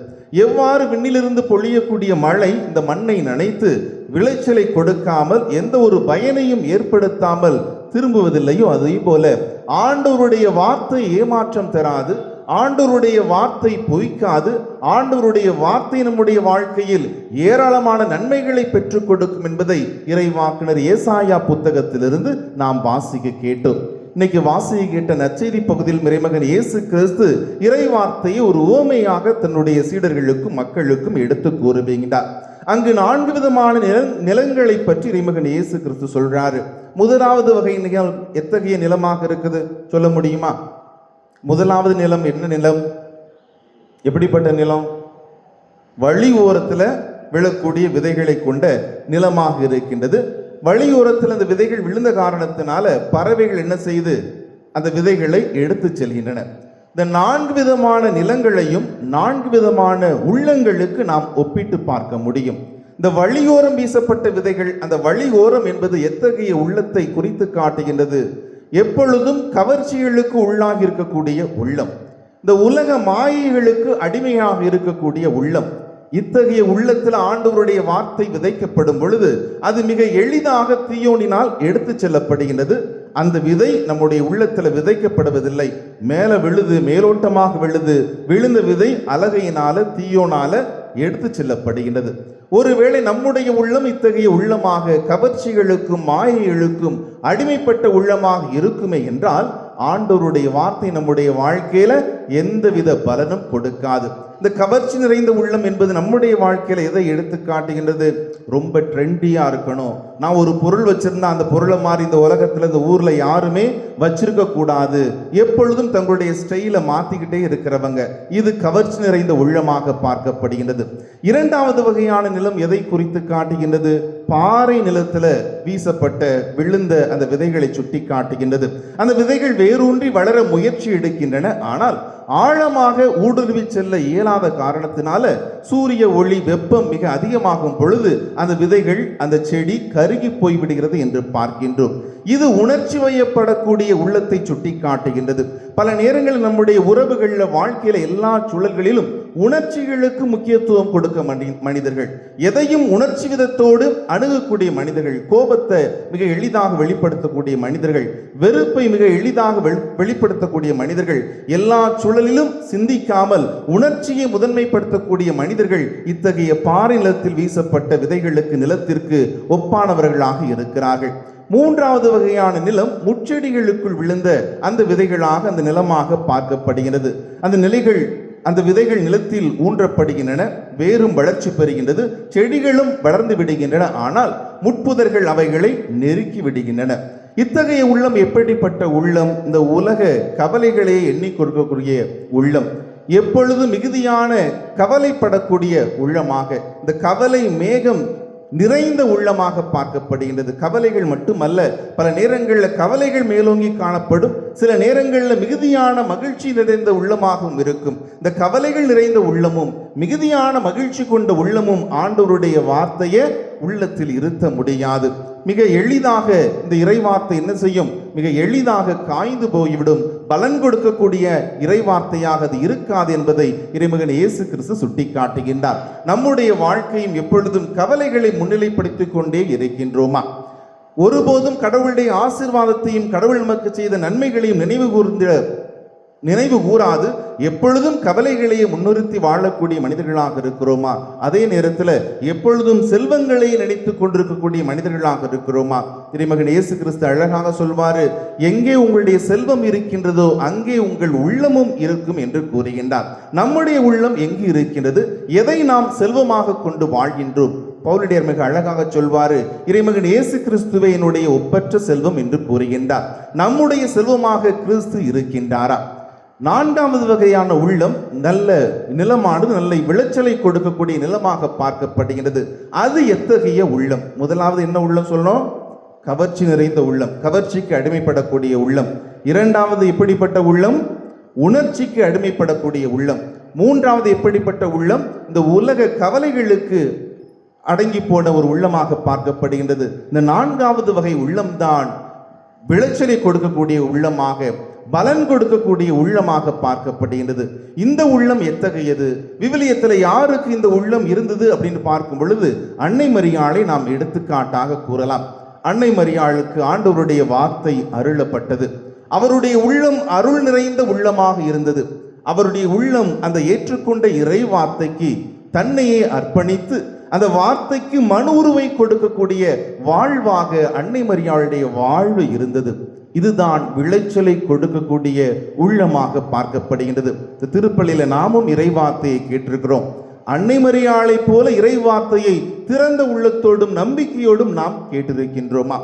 எவ்வாறு விண்ணிலிருந்து பொழியக்கூடிய மழை இந்த மண்ணை நனைத்து விளைச்சலை கொடுக்காமல் எந்த ஒரு பயனையும் ஏற்படுத்தாமல் திரும்புவதில்லையோ, அதே போல ஆண்டவருடைய வார்த்தை ஏமாற்றம் தராது, ஆண்டவருடைய வார்த்தை பொய்க்காது, ஆண்டவருடைய வார்த்தை நம்முடைய வாழ்க்கையில் ஏராளமான நன்மைகளை பெற்றுக் கொடுக்கும் என்பதை இறைவாக்கினர் ஏசாயா புத்தகத்திலிருந்து நாம் வாசிக்க கேட்டோம். இன்னைக்கு வாசிக்க கேட்ட நற்செய்தி பகுதியில் இறைமகன் இயேசு கிறிஸ்து இறை வார்த்தையை ஒரு உவமையாக தன்னுடைய சீடர்களுக்கும் மக்களுக்கும் எடுத்து கூறுகின்றார். அங்கு 4 விதமான நிலங்களை பற்றி இறைமகன் இயேசு கிறிஸ்து சொல்றாரு. முதலாவது வகை நிலம் எத்தகைய நிலமாக இருக்குது சொல்ல முடியுமா? முதலாவது நிலம் என்ன நிலம்? எப்படிப்பட்ட நிலம்? வழி ஓரத்தில் விழக்கூடிய விதைகளை கொண்ட நிலமாக இருக்கின்றது. வழியோரத்தில் அந்த விதைகள் விழுந்த காரணத்தினால பறவைகள் என்ன செய்து அந்த விதைகளை எடுத்து செல்கின்றன. இந்த 4 விதமான நிலங்களையும் 4 விதமான உள்ளங்களுக்கு நாம் ஒப்பிட்டு பார்க்க முடியும். இந்த வழியோரம் வீசப்பட்ட விதைகள், அந்த வழியோரம் என்பது எத்தகைய உள்ளத்தை குறித்து காட்டுகின்றது? எப்பொழுதும் கவர்ச்சிகளுக்கு உள்ளாகி இருக்கக்கூடிய உள்ளம், இந்த உலக மாயைகளுக்கு அடிமையாக இருக்கக்கூடிய உள்ளம். இத்தகைய உள்ளத்தில் ஆண்டவருடைய வார்த்தை விதைக்கப்படும் பொழுது அது மிக எளிதாக தீயோனினால் எடுத்து செல்லப்படுகின்றது. அந்த விதை நம்முடைய உள்ளத்தில் விதைக்கப்படுவதில்லை, மேலே விழுது, மேலோட்டமாக விழுது. விழுந்த விதை அலகையினால தீயோனால எடுத்து செல்லப்படுகின்றது. ஒருவேளை நம்முடைய உள்ளம் இத்தகைய உள்ளமாக கவர்ச்சிகளுக்கும் மாயைகளுக்கும் அடிமைப்பட்ட உள்ளமாக இருக்குமே என்றால் ஆண்டவருடைய வார்த்தை நம்முடைய வாழ்க்கையில எந்தவித பலனும் கொடுக்காது. இந்த கவர்ச்சி நிறைந்த உள்ளம் என்பது நம்முடைய வாழ்க்கையில எதை எடுத்து காட்டுகின்றது? ரொம்ப ட்ரெண்டியா இருக்கணும், நான் ஒரு பொருள் வச்சிருந்தா அந்த பொருளை மாதிரி இந்த உலகத்துல இந்த ஊர்ல யாருமே வச்சிருக்க கூடாது, எப்பொழுதும் தங்களுடைய ஸ்டைலை மாத்திக்கிட்டே இருக்கிறவங்க, இது கவர்ச்சி நிறைந்த உள்ளமாக பார்க்கப்படுகின்றது. இரண்டாவது வகையான நிலம் எதை குறித்து காட்டுகின்றது? பாறை நிலத்துல வீசப்பட்ட விழுந்த அந்த விதைகளை சுட்டி காட்டுகின்றது. அந்த விதைகள் வேரூன்றி வளர முயற்சி எடுக்கின்றன. ஆனால் ஆழமாக ஊடுருவி செல்ல இயலாத காரணத்தினால சூரிய ஒளி வெப்பம் மிக அதிகமாகும் பொழுது அந்த விதைகள், அந்த செடி கருகி போய்விடுகிறது என்று பார்க்கின்றோம். இது உணர்ச்சி வயப்படக்கூடிய உள்ளத்தை சுட்டி காட்டுகின்றது. பல நேரங்களில் நம்முடைய உறவுகளில், வாழ்க்கையில எல்லா சூழல்களிலும் உணர்ச்சிகளுக்கு முக்கியத்துவம் கொடுக்க மனிதர்கள், எதையும் உணர்ச்சி விதத்தோடு அணுகக்கூடிய மனிதர்கள், கோபத்தை மிக எளிதாக வெளிப்படுத்தக்கூடிய மனிதர்கள், வெறுப்பை மிக எளிதாக வெளிப்படுத்தக்கூடிய மனிதர்கள், எல்லா சூழலிலும் சிந்திக்காமல் உணர்ச்சியை முதன்மைப்படுத்தக்கூடிய மனிதர்கள் இத்தகைய பாறை நிலத்தில் வீசப்பட்ட விதைகளுக்கு, நிலத்திற்கு ஒப்பானவர்களாக இருக்கிறார்கள். மூன்றாவது வகையான நிலம் முச்செடிகளுக்குள் விழுந்த அந்த விதைகளாக, அந்த நிலமாக பார்க்கப்படுகிறது. அந்த விதைகள் நிலத்தில் ஊன்றப்படுகின்றன, வேரும் வளர்ச்சி பெறுகின்றது, செடிகளும் வளர்ந்து விடுகின்றன. ஆனால் முட்புதர்கள் அவைகளை நெருக்கி விடுகின்றன. இத்தகைய உள்ளம் எப்படிப்பட்ட உள்ளம்? இந்த உலக கவலைகளை எண்ணி கொடுக்கக்கூடிய உள்ளம், எப்பொழுதும் மிகுதியான கவலைப்படக்கூடிய உள்ளமாக, இந்த கவலை மேகம் நிறைந்த உள்ளமாக பார்க்கப்படுகின்றது. கவலைகள் மட்டுமல்ல, பல நேரங்களில் கவலைகள் மேலோங்கி காணப்படும், சில நேரங்களில் மிகுதியான மகிழ்ச்சி நிறைந்த உள்ளமாகவும் இருக்கும். இந்த கவலைகள் நிறைந்த உள்ளமும் மிகுதியான மகிழ்ச்சி கொண்ட உள்ளமும் ஆண்டவருடைய வார்த்தையை உள்ளத்தில் இருத்த முடியாது. மிக எளிதாக இந்த இறைவார்த்தை என்ன செய்யும்? மிக எளிதாக காய்ந்து போய்விடும். பலன் கொடுக்கக்கூடிய இறைவார்த்தையாக அது இருக்காது என்பதை இறைமகன் இயேசு கிறிஸ்து சுட்டி காட்டுகின்றார். நம்முடைய வாழ்க்கையும் எப்பொழுதும் கவலைகளை முன்னிலைப்படுத்திக் கொண்டே இருக்கின்றோமா? ஒருபோதும் கடவுளுடைய ஆசீர்வாதத்தையும் கடவுள் நமக்கு செய்த நன்மைகளையும் நினைவு கூறாது எப்பொழுதும் கவலைகளையே முன்னிறுத்தி வாழக்கூடிய மனிதர்களாக இருக்கிறோமா? அதே நேரத்தில் எப்பொழுதும் செல்வங்களை நினைத்து கொண்டிருக்கக்கூடிய மனிதர்களாக இருக்கிறோமா? இறைமகன் இயேசு கிறிஸ்து அழகாக சொல்வாரு, எங்கே உங்களுடைய செல்வம் இருக்கின்றதோ அங்கே உங்கள் உள்ளமும் இருக்கும் என்று கூறுகின்றார். நம்முடைய உள்ளம் எங்கு இருக்கின்றது? எதை நாம் செல்வமாக கொண்டு வாழ்கின்றோம்? பவுலடியார் மிக அழகாக சொல்வாரு, இறைமகன் இயேசு கிறிஸ்துவே என்னுடைய ஒப்பற்ற செல்வம் என்று கூறுகின்றார். நம்முடைய செல்வமாக கிறிஸ்து இருக்கின்றாரா? நான்காவது வகையான உள்ளம் நல்ல நிலமானது நல்ல விளைச்சலை கொடுக்கக்கூடிய நிலமாக பார்க்கப்படுகிறது. அது எத்தகைய உள்ளம்? முதலாவது என்ன உள்ளம் சொல்லணும்? கவர்ச்சி நிறைந்த உள்ளம், கவர்ச்சிக்கு அடிமைப்படக்கூடிய உள்ளம். இரண்டாவது எப்படிப்பட்ட உள்ளம்? உணர்ச்சிக்கு அடிமைப்படக்கூடிய உள்ளம். மூன்றாவது எப்படிப்பட்ட உள்ளம்? இந்த உலக கவலைகளுக்கு அடங்கி போன ஒரு உள்ளமாக பார்க்கப்படுகின்றது. இந்த நான்காவது வகை உள்ளம்தான் விளைச்சலை கொடுக்கக்கூடிய உள்ளமாக, பலன் கொடுக்கக்கூடிய உள்ளமாக பார்க்கப்படுகின்றது. இந்த உள்ளம் எத்தகையது? விவிலியத்தில் யாருக்கு இந்த உள்ளம் இருந்தது அப்படின்னு பார்க்கும் பொழுது அன்னை மரியாளை நாம் எடுத்துக்காட்டாக கூறலாம். அன்னை மரியாளுக்கு ஆண்டவருடைய வார்த்தை அருளப்பட்டது. அவருடைய உள்ளம் அருள் நிறைந்த உள்ளமாக இருந்தது. அவருடைய உள்ளம் அந்த ஏற்றுக்கொண்ட இறை வார்த்தைக்கு தன்னையே அர்ப்பணித்து அந்த வார்த்தைக்கு மனு உருவை கொடுக்கக்கூடிய வாழ்வாக அன்னை மரியாளுடைய வாழ்வு இருந்தது. இதுதான் விளைச்சலை கொடுக்கக்கூடிய உள்ளமாக பார்க்கப்படுகின்றது. திருப்பலியில நாமும் இறைவார்த்தையை கேட்டிருக்கிறோம். அன்னை மரியாளை போல இறைவார்த்தையை திறந்த உள்ளத்தோடும் நம்பிக்கையோடும் நாம் கேட்டிருக்கின்றோமா?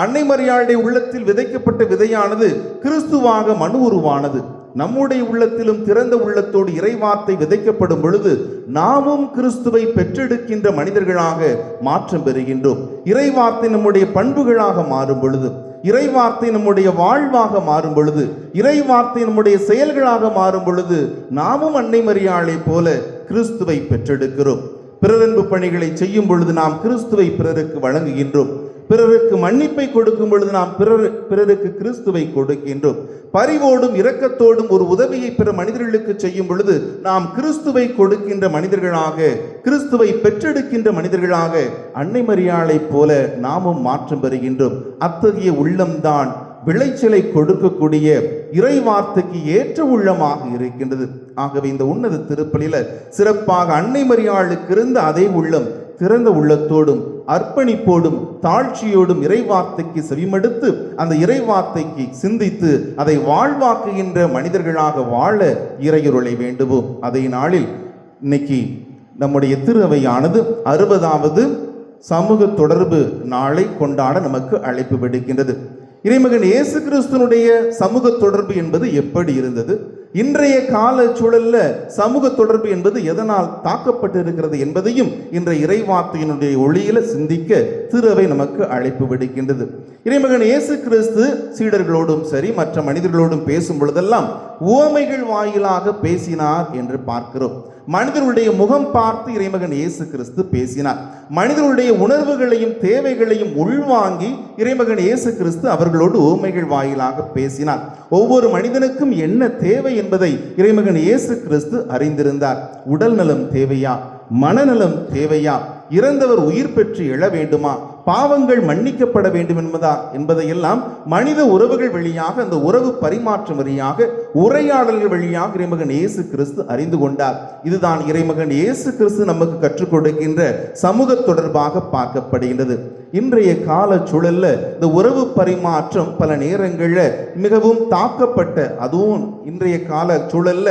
அன்னை மரியாளுடைய உள்ளத்தில் விதைக்கப்பட்ட விதையானது கிறிஸ்துவாக மனு உருவானது. நம்முடைய உள்ளத்திலும் திறந்த உள்ளத்தோடு இறைவார்த்தை விதைக்கப்படும் பொழுது நாமும் கிறிஸ்துவை பெற்றெடுக்கின்ற மனிதர்களாக மாற்றம் பெறுகின்றோம். இறைவார்த்தை நம்முடைய பண்புகளாக மாறும் பொழுது, இறைவார்த்தை நம்முடைய வாழ்வாக மாறும் பொழுது, இறைவார்த்தை நம்முடைய செயல்களாக மாறும் பொழுது நாமும் அன்னை மரியாளை போல கிறிஸ்துவை பெற்றெடுக்கிறோம். பிறரன்பு பணிகளை செய்யும் பொழுது நாம் கிறிஸ்துவை பிறருக்கு வழங்குகின்றோம். பிறருக்கு மன்னிப்பை கொடுக்கும் பொழுது நாம் பிறருக்கு கிறிஸ்துவை கொடுக்கின்றோம். பரிவோடும் இரக்கத்தோடும் ஒரு உதவியை பிற மனிதர்களுக்கு செய்யும் பொழுது நாம் கிறிஸ்துவை கொடுக்கின்ற மனிதர்களாக, கிறிஸ்துவை பெற்றெடுக்கின்ற மனிதர்களாக அன்னை மரியாளை போல நாமும் மாற்றம் பெறுகின்றோம். அத்தகைய உள்ளம்தான் விளைச்சலை கொடுக்கக்கூடிய இறை வார்த்தைக்கு ஏற்ற உள்ளமாக இருக்கின்றது. ஆகவே இந்த உன்னத திருப்பலியில சிறப்பாக அன்னை மரியாளுக்கு இருந்த அதே உள்ளம் திறந்த உள்ளத்தோடும் அர்ப்பணிப்போடும் தாழ்ச்சியோடும் இறைவார்த்தைக்கு செவிமடுத்து அந்த இறைவார்த்தைக்கு சிந்தித்து அதை வாழ்வாக்குகின்ற மனிதர்களாக வாழ இறையருளை வேண்டுவோம். அதே நாளில் இன்னைக்கு நம்முடைய திரு அவையானது 60வது சமூக தொடர்பு நாளை கொண்டாட நமக்கு அழைப்பு விடுக்கின்றது. இறைமகன் இயேசு கிறிஸ்துனுடைய சமூக தொடர்பு என்பது எப்படி இருந்தது, இன்றைய கால சூழல்ல சமூக தொடர்பு என்பது எதனால் தாக்கப்பட்டு இருக்கிறது என்பதையும் இன்றைய இறைவார்த்தையினுடைய ஒளியில சிந்திக்க திரு நமக்கு அழைப்பு விடுக்கின்றது. இறைமகன் இயேசு கிறிஸ்து சீடர்களோடும் சரி மற்ற மனிதர்களோடும் பேசும் பொழுதெல்லாம் உவமைகள் வாயிலாக பேசினார் என்று பார்க்கிறோம். மனிதர்களுடைய முகம் பார்த்து இறைமகன் இயேசு கிறிஸ்து பேசினார். மனிதர்களுடைய உணர்வுகளையும் தேவைகளையும் உள்வாங்கி இறைமகன் இயேசு கிறிஸ்து அவர்களோடு உவமைகள் வாயிலாக பேசினார். ஒவ்வொரு மனிதனுக்கும் என்ன தேவை என்பதை இறைமகன் இயேசு கிறிஸ்து அறிந்திருந்தார். உடல் நலம் தேவையா, மனநலம் தேவையா, இறந்தவர் உயிர் பெற்று எழ வேண்டுமா, பாவங்கள் மன்னிக்கப்பட வேண்டும் என்பதையெல்லாம் மனித உறவுகள் வழியாக, அந்த உறவு பரிமாற்றம் வழியாக, உரையாடல்கள் வழியாக இறைமகன் இயேசு கிறிஸ்து அறிந்து கொண்டார். இதுதான் இறைமகன் இயேசு கிறிஸ்து நமக்கு கற்றுக் கொடுக்கின்ற சமூக தொடர்பாக பார்க்கப்படுகின்றது. இன்றைய கால சூழல்ல இந்த உறவு பரிமாற்றம் பல நேரங்களில் மிகவும் தாக்கப்பட்ட, அதுவும் இன்றைய கால சூழல்ல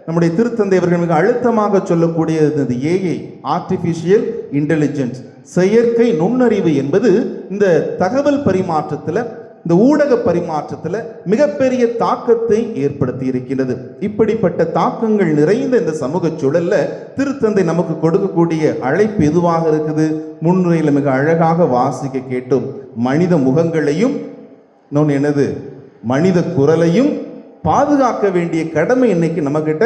நம்முடைய திருத்தந்தை அவர்கள் மிக அழுத்தமாக சொல்லக்கூடியது ஏஐ, ஆர்டிஃபிஷியல் இன்டெலிஜென்ஸ், செயற்கை நுண்ணறிவு என்பது இந்த தகவல் பரிமாற்றத்தில், இந்த ஊடக பரிமாற்றத்தில் மிகப்பெரிய தாக்கத்தை ஏற்படுத்தி இருக்கின்றது. இப்படிப்பட்ட தாக்கங்கள் நிறைந்த இந்த சமூக சூழல்ல திருத்தந்தை நமக்கு கொடுக்கக்கூடிய அழைப்பு எதுவாக இருக்குது? முன்னுரையில் மிக அழகாக வாசிக்க கேட்டோம். மனித முகங்களையும் மனித குரலையும் பாதுகாக்க வேண்டிய கடமை இன்னைக்கு நம்ம கிட்ட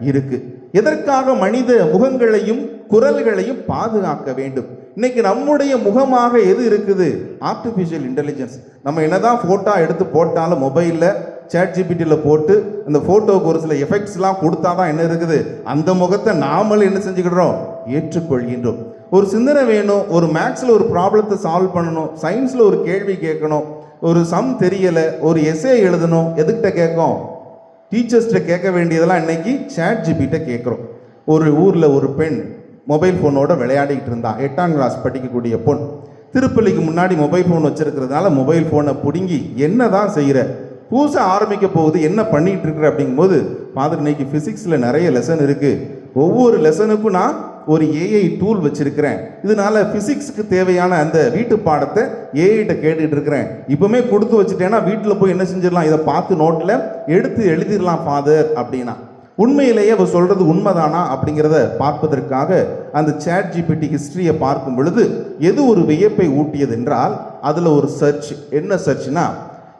இருக்கு. எதற்காக மனித முகங்களையும் குரல்களையும் பாதுகாக்க வேண்டும்? இன்னைக்கு நம்முடைய முகமாக எது இருக்குது? Artificial intelligence. நம்ம என்னதான் போட்டோ எடுத்து போட்டாலும் மொபைலில் ChatGPTயில் போட்டு அந்த போட்டோவுக்கு ஒரு சில எஃபெக்ட்ஸ்லாம் கொடுத்தாதான் என்ன இருக்குது, அந்த முகத்தை நாமளும் என்ன செஞ்சுக்கிடுறோம், ஏற்றுக்கொள்கின்றோம். ஒரு சிந்தனை வேணும், ஒரு மேக்ஸில் ஒரு ப்ராப்ளத்தை சால்வ் பண்ணணும், சயின்ஸில் ஒரு கேள்வி கேட்கணும், ஒரு சம் தெரியலை, ஒரு எஸ்ஏ எழுதணும், எதுக்கிட்ட கேட்கும்? டீச்சர்ஸ்கிட்ட கேட்க வேண்டியதெல்லாம் இன்னைக்கு ChatGPT கேட்குறோம். ஒரு ஊரில் ஒரு பெண் மொபைல் ஃபோனோட விளையாடிக்கிட்டு இருந்தா, 8ஆம் கிளாஸ் படிக்கக்கூடிய பொண். திருப்பள்ளிக்கு முன்னாடி மொபைல் ஃபோன் வச்சிருக்கிறதுனால மொபைல் ஃபோனை பிடுங்கி என்ன தான் செய்கிற, புதுசாக ஆரம்பிக்க போகுது, என்ன பண்ணிகிட்டு இருக்கிற அப்படிங்கும்போது, ஃபாதர் இன்னைக்கு ஃபிசிக்ஸில் நிறைய லெசன் இருக்குது, ஒவ்வொரு லெசனுக்கும் நான் ஒரு ஏஐ டூல் வச்சிருக்கிறேன், இதனால பிசிக்ஸுக்கு தேவையான அந்த வீட்டு பாடத்தை ஏஐட்ட கேட்டுட்டு இருக்கிறேன், இப்பவுமே கொடுத்து வச்சுட்டேன்னா வீட்டில் போய் என்ன செஞ்சிடலாம், இதை பார்த்து நோட்டில் எடுத்து எழுதிடலாம் ஃபாதர் அப்படின்னா. உண்மையிலேயே அவர் சொல்றது உண்மைதானா அப்படிங்கிறத பார்ப்பதற்காக அந்த ChatGPT ஹிஸ்டரியை பார்க்கும் பொழுது எது ஒரு வியப்பை ஊட்டியது என்றால், அதில் ஒரு சர்ச். என்ன சர்ச்னா,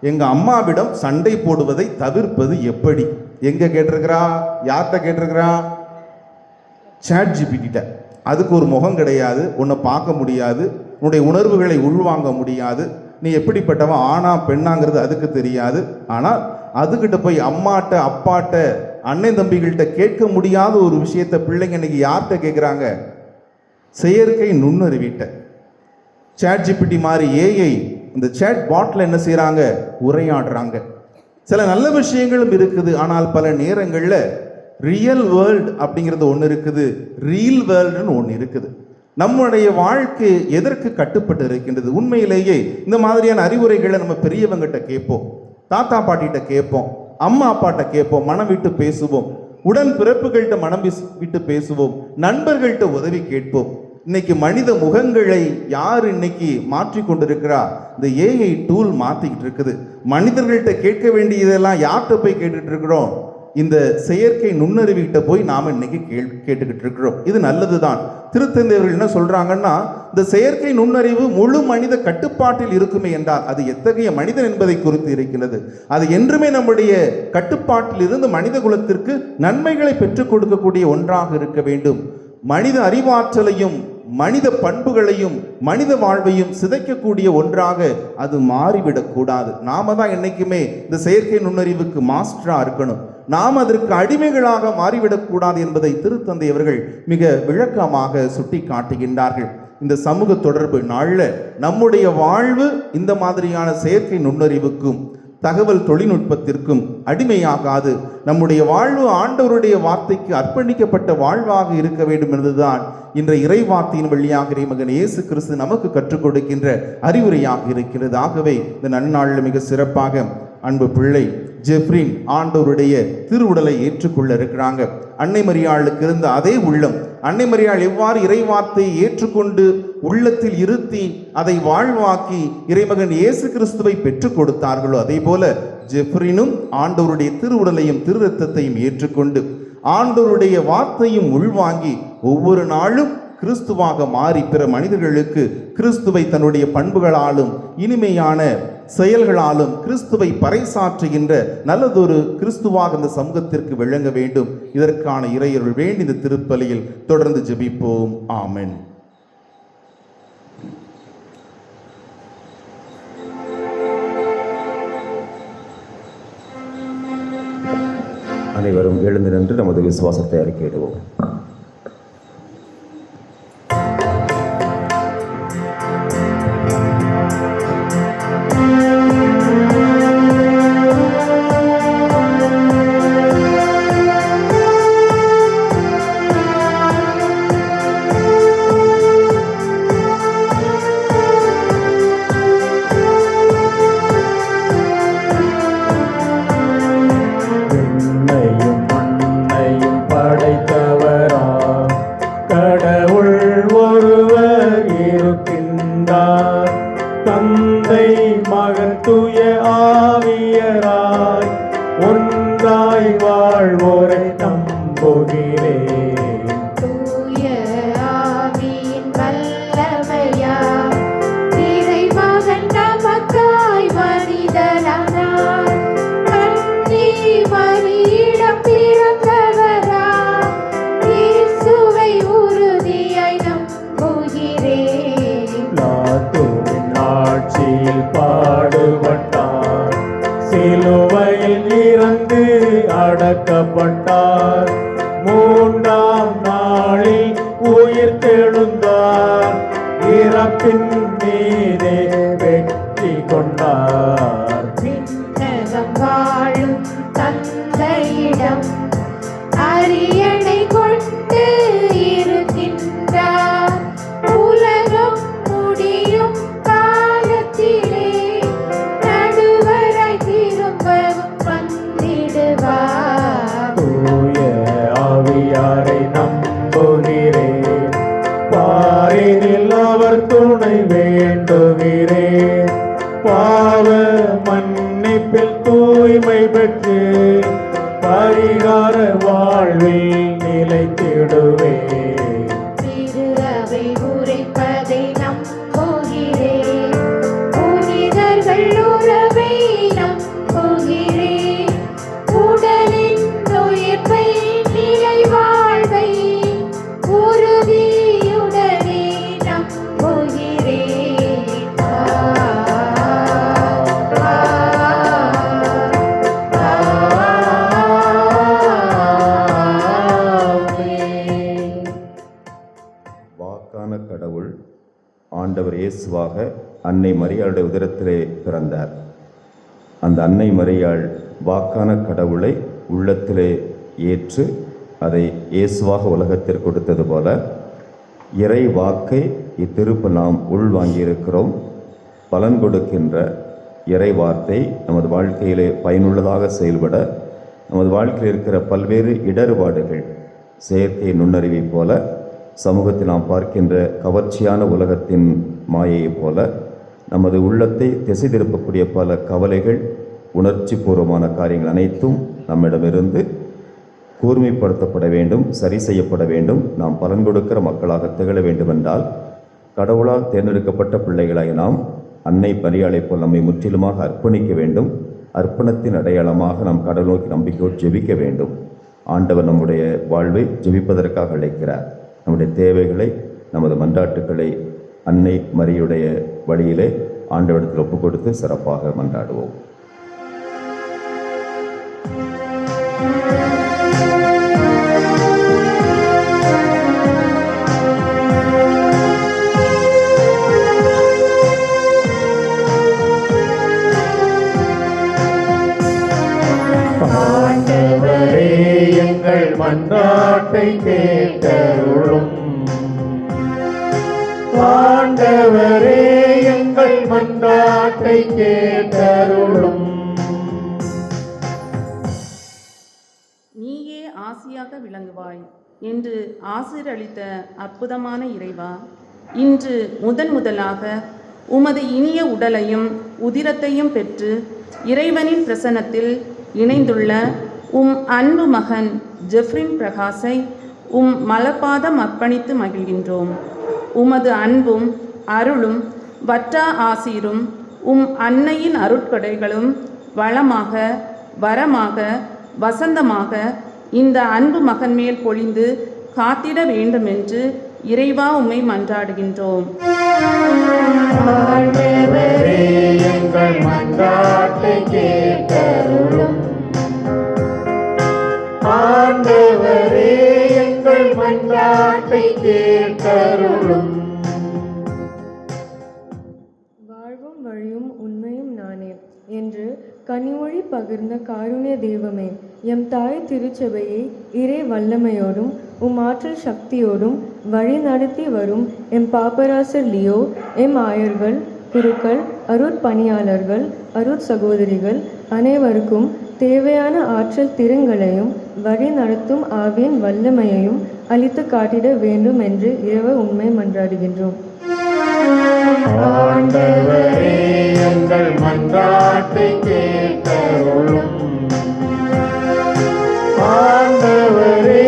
எங்கள் அம்மாவிடம் சண்டை போடுவதை தவிர்ப்பது எப்படி. எங்கே கேட்டிருக்கிறா, யார்கிட்ட கேட்டிருக்கிறா? ChatGPT. அதுக்கு ஒரு முகம் கிடையாது, உன்னை பார்க்க முடியாது, உன்னுடைய உணர்வுகளை உள்வாங்க முடியாது, நீ எப்படிப்பட்டவன் ஆணா பெண்ணாங்கிறது அதுக்கு தெரியாது. ஆனால் அதுக்கிட்ட போய் அம்மாட்ட அப்பாட்ட அண்ணன் தம்பிகள்கிட்ட கேட்க முடியாத ஒரு விஷயத்த பிள்ளைங்க இன்னைக்கு யார்கிட்ட கேட்குறாங்க? செயற்கை நுண்ணறிவிட்ட ChatGPT மாதிரி ஏஐ இந்த சேட் பாட்டில் என்ன செய்கிறாங்க, உரையாடுறாங்க. சில நல்ல விஷயங்களும் இருக்குது, ஆனால் பல நேரங்களில் ரியல் வேர்ல்டு அப்படிங்கிறது ஒன்று இருக்குது, ரீல் வேர்ல்டுன்னு ஒன்று இருக்குது. நம்முடைய வாழ்க்கை எதற்கு கட்டுப்பட்டு இருக்கின்றது? உண்மையிலேயே இந்த மாதிரியான அறிவுரைகளை நம்ம பெரியவங்கிட்ட கேட்போம், தாத்தா பாட்டிகிட்ட கேட்போம், அம்மா அப்பாட்ட கேட்போம், மனம் விட்டு பேசுவோம், உடன் பிறப்புகள்கிட்ட மனம் விட்டு பேசுவோம், நண்பர்கள்ட்ட உதவி கேட்போம். இன்னைக்கு மனித முகங்களை யார் இன்னைக்கு மாற்றி கொண்டிருக்கிறா? இந்த ஏஐ டூல் மாற்றிக்கிட்டு இருக்குது. மனிதர்கள்ட்ட கேட்க வேண்டியதெல்லாம் யார்கிட்ட போய் கேட்டுட்டு இருக்கிறோம்? இந்த செயற்கை நுண்ணறிவிட்ட போய் நாம் இன்னைக்கு கேட்டுக்கிட்டு இருக்கிறோம். இது நல்லதுதான். திருத்தந்தையர்கள் என்ன சொல்றாங்கன்னா, இந்த செயற்கை நுண்ணறிவு முழு மனித கட்டுப்பாட்டில் இருக்குமே என்றால் அது எத்தகைய மனிதன் என்பதை குறித்து இருக்கிறது. அது என்றுமே நம்முடைய கட்டுப்பாட்டில் இருந்து மனித குலத்திற்கு நன்மைகளை பெற்றுக் கொடுக்கக்கூடிய ஒன்றாக இருக்க வேண்டும். மனித அறிவாற்றலையும் மனித பண்புகளையும் மனித வாழ்வையும் சிதைக்கக்கூடிய ஒன்றாக அது மாறிவிடக்கூடாது. நாம தான் என்னைக்குமே இந்த செயற்கை நுண்ணறிவுக்கு மாஸ்டரா இருக்கணும். நாம் அதற்கு அடிமைகளாக மாறிவிடக்கூடாது என்பதை திருத்தந்தை அவர்கள் மிக விளக்கமாக சுட்டி காட்டுகின்றார்கள். இந்த சமூக தொடர்பு நாளில் நம்முடைய வாழ்வு இந்த மாதிரியான செயற்கை நுண்ணறிவுக்கும் தகவல் தொழில்நுட்பத்திற்கும் அடிமையாகாது. நம்முடைய வாழ்வு ஆண்டவருடைய வார்த்தைக்கு அர்ப்பணிக்கப்பட்ட வாழ்வாக இருக்க வேண்டும் என்பதுதான் இன்றைய இறைவார்த்தையின் வழியாக இறைமகன் இயேசு கிறிஸ்து நமக்கு கற்றுக் கொடுக்கின்ற அறிவுரையாக இருக்கிறது. ஆகவே இந்த நன்னாளில் மிக சிறப்பாக அன்பு பிள்ளை ஜெஃப்ரின் ஆண்டவருடைய திருவுடலை ஏற்றுக்கொள்ள இருக்கிறாங்க. அன்னை மரியாளுக்கு இருந்த அதே உள்ளம், அன்னை மரியாள் எவ்வாறு இறைவார்த்தையை ஏற்றுக்கொண்டு உள்ளத்தில் இருத்தி அதை வாழ்வாக்கி இறைமகன் இயேசு கிறிஸ்துவை பெற்றுக் கொடுத்தார்களோ அதே போல ஜெஃப்ரினும் ஆண்டவருடைய திருவுடலையும் திரு ரத்தத்தையும் ஏற்றுக்கொண்டு ஆண்டவருடைய வார்த்தையும் உள்வாங்கி ஒவ்வொரு நாளும் கிறிஸ்துவாக மாறி பிற மனிதர்களுக்கு கிறிஸ்துவை தன்னுடைய பண்புகளாலும் இனிமையான செயல்களாலும் கிறிஸ்துவை பறைசாற்றுகின்ற நல்லதொரு கிறிஸ்துவாக இந்த சமூகத்திற்கு விளங்க வேண்டும். இதற்கான இறையருள் வேண்டி இந்த திருப்பலியில் தொடர்ந்து ஜெபிப்போம். ஆமென். அனைவரும் எழுந்து நின்று நமது விசுவாசத்தை அறிக்கையிடுவோம். அடக்கப்பட்டார், மூன்றாம் நாளில் உயிர்த்தெழுந்தார், இறப்பின் மீதே வெற்றி கொண்டார். விண்ணகம் வாழும் தந்தையிடம் அரியணை கொண்டு இருக்கின்றார், உலகம் முடியும் காலத்திலே நடுவராய் திரும்பவும் வந்திடுவார். தூய ஆவியாரை நம்புகிறேன், பாரினில் அவர் துணை வேண்டுகிறேன், பாவ மன்னிப்பில் தூய்மை பெற்று பரிகார வாழ்வில் நிலைத்திடுவேன். திரு அவை உரைப்பதை நம்புகிறேன், புனிதர்கள் உறவை நம்புகிறேன், உடலின் உயிர்ப்பை நிலை வாழ்வை உறுதியுடனே நம்புகிறேன். வாக்கான கடவுள் ஆண்டவர் இயேசுவாக அன்னை மரியாளுடைய உதரத்திலே பிறந்தார். அந்த அன்னை மரியாள் வாக்கான கடவுளை உள்ளத்திலே ஏற்று அதை இயேசுவாக உலகத்திற்கு கொடுத்தது போல இறை வாக்கை இத்திருப்பு நாம் உள்வாங்கியிருக்கிறோம். பலன் கொடுக்கின்ற இறை வார்த்தை நமது வாழ்க்கையிலே பயனுள்ளதாக செயல்பட நமது வாழ்க்கையில் இருக்கிற பல்வேறு இடர்பாடுகள் செயற்கை நுண்ணறிவை போல சமூகத்தில் நாம் பார்க்கின்ற கவர்ச்சியான உலகத்தின் மாயையைப் போல நமது உள்ளத்தை திசை திருப்பக்கூடிய பல கவலைகள் உணர்ச்சி பூர்வமான காரியங்கள் அனைத்தும் நம்மிடமிருந்து கூர்மைப்படுத்தப்பட வேண்டும், சரி செய்யப்பட வேண்டும். நாம் பலன் கொடுக்கிற மக்களாக திகழ வேண்டுமென்றால் கடவுளால் தேர்ந்தெடுக்கப்பட்ட பிள்ளைகளாய் நாம் அன்னை மரியாளைப் போல் நம்மை முற்றிலுமாக அர்ப்பணிக்க வேண்டும். அர்ப்பணத்தின் அடையாளமாக நாம் கடவுள் நோக்கி நம்பிக்கையோடு ஜெபிக்க வேண்டும். ஆண்டவர் நம்முடைய வாழ்வை ஜெபிப்பதற்காக அழைக்கிறார். நம்முடைய தேவைகளை நமது மன்றாட்டுக்களை அன்னை மரியுடைய வழியிலே ஆண்டவரிடத்தில் ஒப்புக் கொடுத்து சிறப்பாக மன்றாடுவோம். ஆண்டவரே எங்கள் மன்றாட்டை கேட்டருளும். ஆண்டவரே எங்கள் மன்றாட்டை கேட்டருளும். நீயே ஆசியாக விளங்குவாய் என்று ஆசீரளித்த அற்புதமான இறைவா, இன்று முதலாக உமது இனிய உடலையும் உதிரத்தையும் பெற்று இறைவனின் பிரசன்னத்தில் இணைந்துள்ள உம் அன்பு மகன் ஜெஃப்ரின் பிரகாசை உம் மலபாதம் அர்ப்பணித்து மகிழ்கின்றோம். உமது அன்பும் அருளும் வற்றா ஆசீரும் உம் அன்னையின் அருட்கொடைகளும் வளமாக வரமாக வசந்தமாக இந்த அன்பு மகன் மேல் பொழிந்து காத்திட வேண்டுமென்று இறைவா உம்மை மன்றாடுகின்றோம். ஆண்டவரே எங்கள் மன்றாட்டை கேட்டருளும். ஆண்டவரே எங்கள் மன்றாட்டை கேட்டருளும். வாழ்வும் வழியும் உண்மையும் நானே என்று கனிமொழி பகிர்ந்த காருண்ய தெய்வமே, எம் தாய் திருச்சபையை இறை வல்லமையோடும் உம் ஆற்றல் சக்தியோடும் வழி நடத்தி வரும் எம் பாப்பராசர் லியோ, எம் ஆயர்கள், குருக்கள், அருட்பணியாளர்கள், அருட் சகோதரிகள் அனைவருக்கும் தேவையான ஆற்றல் திறன்களையும் வழி நடத்தும் ஆவியின் வல்லமையையும் அளித்து காட்டிட வேண்டும் என்று இறைவ உண்மை மன்றாடுகின்றோம். ஆண்டவரே எங்கள் மன்றாட்டை கேட்டருளும். ஆண்டவரே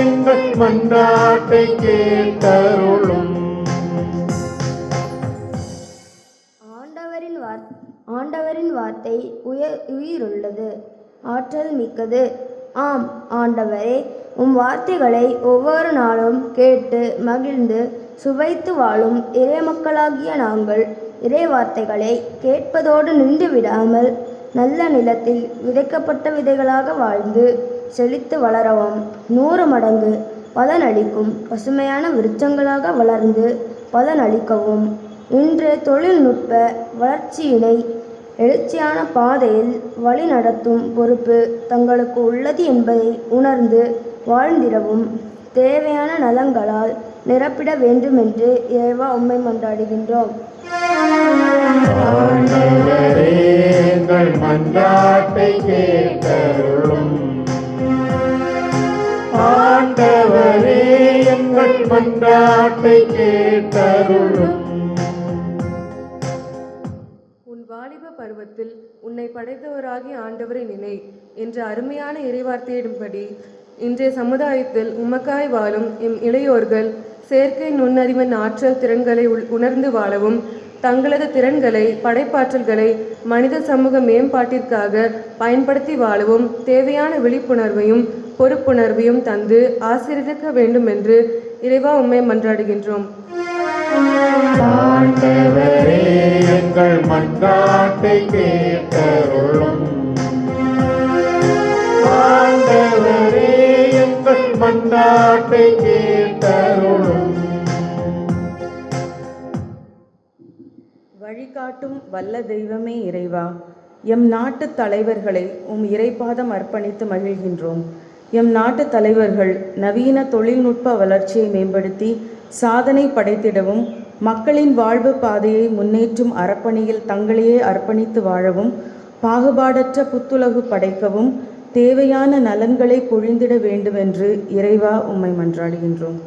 எங்கள் மன்றாட்டை கேட்டருளும். ஆண்டவரின் வார்த்தை உயிருள்ளது, ஆற்றல் மிக்கது. ஆம் ஆண்டவரே, உம் வார்த்தைகளை ஒவ்வொரு நாளும் கேட்டு மகிழ்ந்து சுவைத்து வாழும் இறைமக்களாகிய நாங்கள் இறை வார்த்தைகளை கேட்பதோடு நின்று விடாமல் நல்ல நிலத்தில் விதைக்கப்பட்ட விதைகளாக வாழ்ந்து செழித்து வளரவும் 100 மடங்கு பலனளிக்கும் பசுமையான விருட்சங்களாக வளர்ந்து பலனளிக்கவும் இன்று தொழில்நுட்ப வளர்ச்சியினை எழுச்சியான பாதையில் வழி நடத்தும் பொறுப்பு தங்களுக்கு உள்ளது என்பதை உணர்ந்து வாழ்ந்திடவும் தேவையான நலங்களால் நிரப்பிட வேண்டுமென்று இறைவா உம்மை மன்றாடுகின்றோம். ஆண்டவரே எங்கள் மன்றாட்டை கேட்டருளும். ஆண்டவரே எங்கள் மன்றாட்டை கேட்டருளும். உன் வாலிப பருவத்தில் உன்னை படைத்தவராகிய ஆண்டவரை நினை என்ற அருமையான இறைவார்த்தையிடும்படி இன்றைய சமுதாயத்தில் உமக்காய் வாழும் எம் இளையோர்கள் செயற்கை நுண்ணறிவின் ஆற்றல் திறன்களை உணர்ந்து வாழவும் தங்களது திறன்களை படைப்பாற்றல்களை மனித சமூக மேம்பாட்டிற்காக பயன்படுத்தி வாழவும் தேவையான விழிப்புணர்வையும் பொறுப்புணர்வையும் தந்து ஆசீர்வதிக்க வேண்டும் என்று இறைவா உம்மை மன்றாடுகின்றோம். ஆண்டவரே எங்கள் மன்றாட்டை கேட்டருளும். ஆண்டவரே எங்கள் மன்றாட்டை கேட்டருளும். வழிகாட்டும் வல்ல தெய்வமே இறைவா, எம் நாட்டு தலைவர்களை உம் இறைபாதம் அர்ப்பணித்து மகிழ்கின்றோம். எம் நாட்டு தலைவர்கள் நவீன தொழில்நுட்ப வளர்ச்சியை மேம்படுத்தி சாதனை படைத்திடவும் மக்களின் வாழ்வு பாதையை முன்னேற்றும் அறப்பணியில் தங்களையே அர்ப்பணித்து வாழவும் பாகுபாடற்ற புத்துலகு படைக்கவும் தேவையான நலன்களை பொழிந்திட வேண்டுமென்று இறைவா உம்மை மன்றாடுகின்றோம்.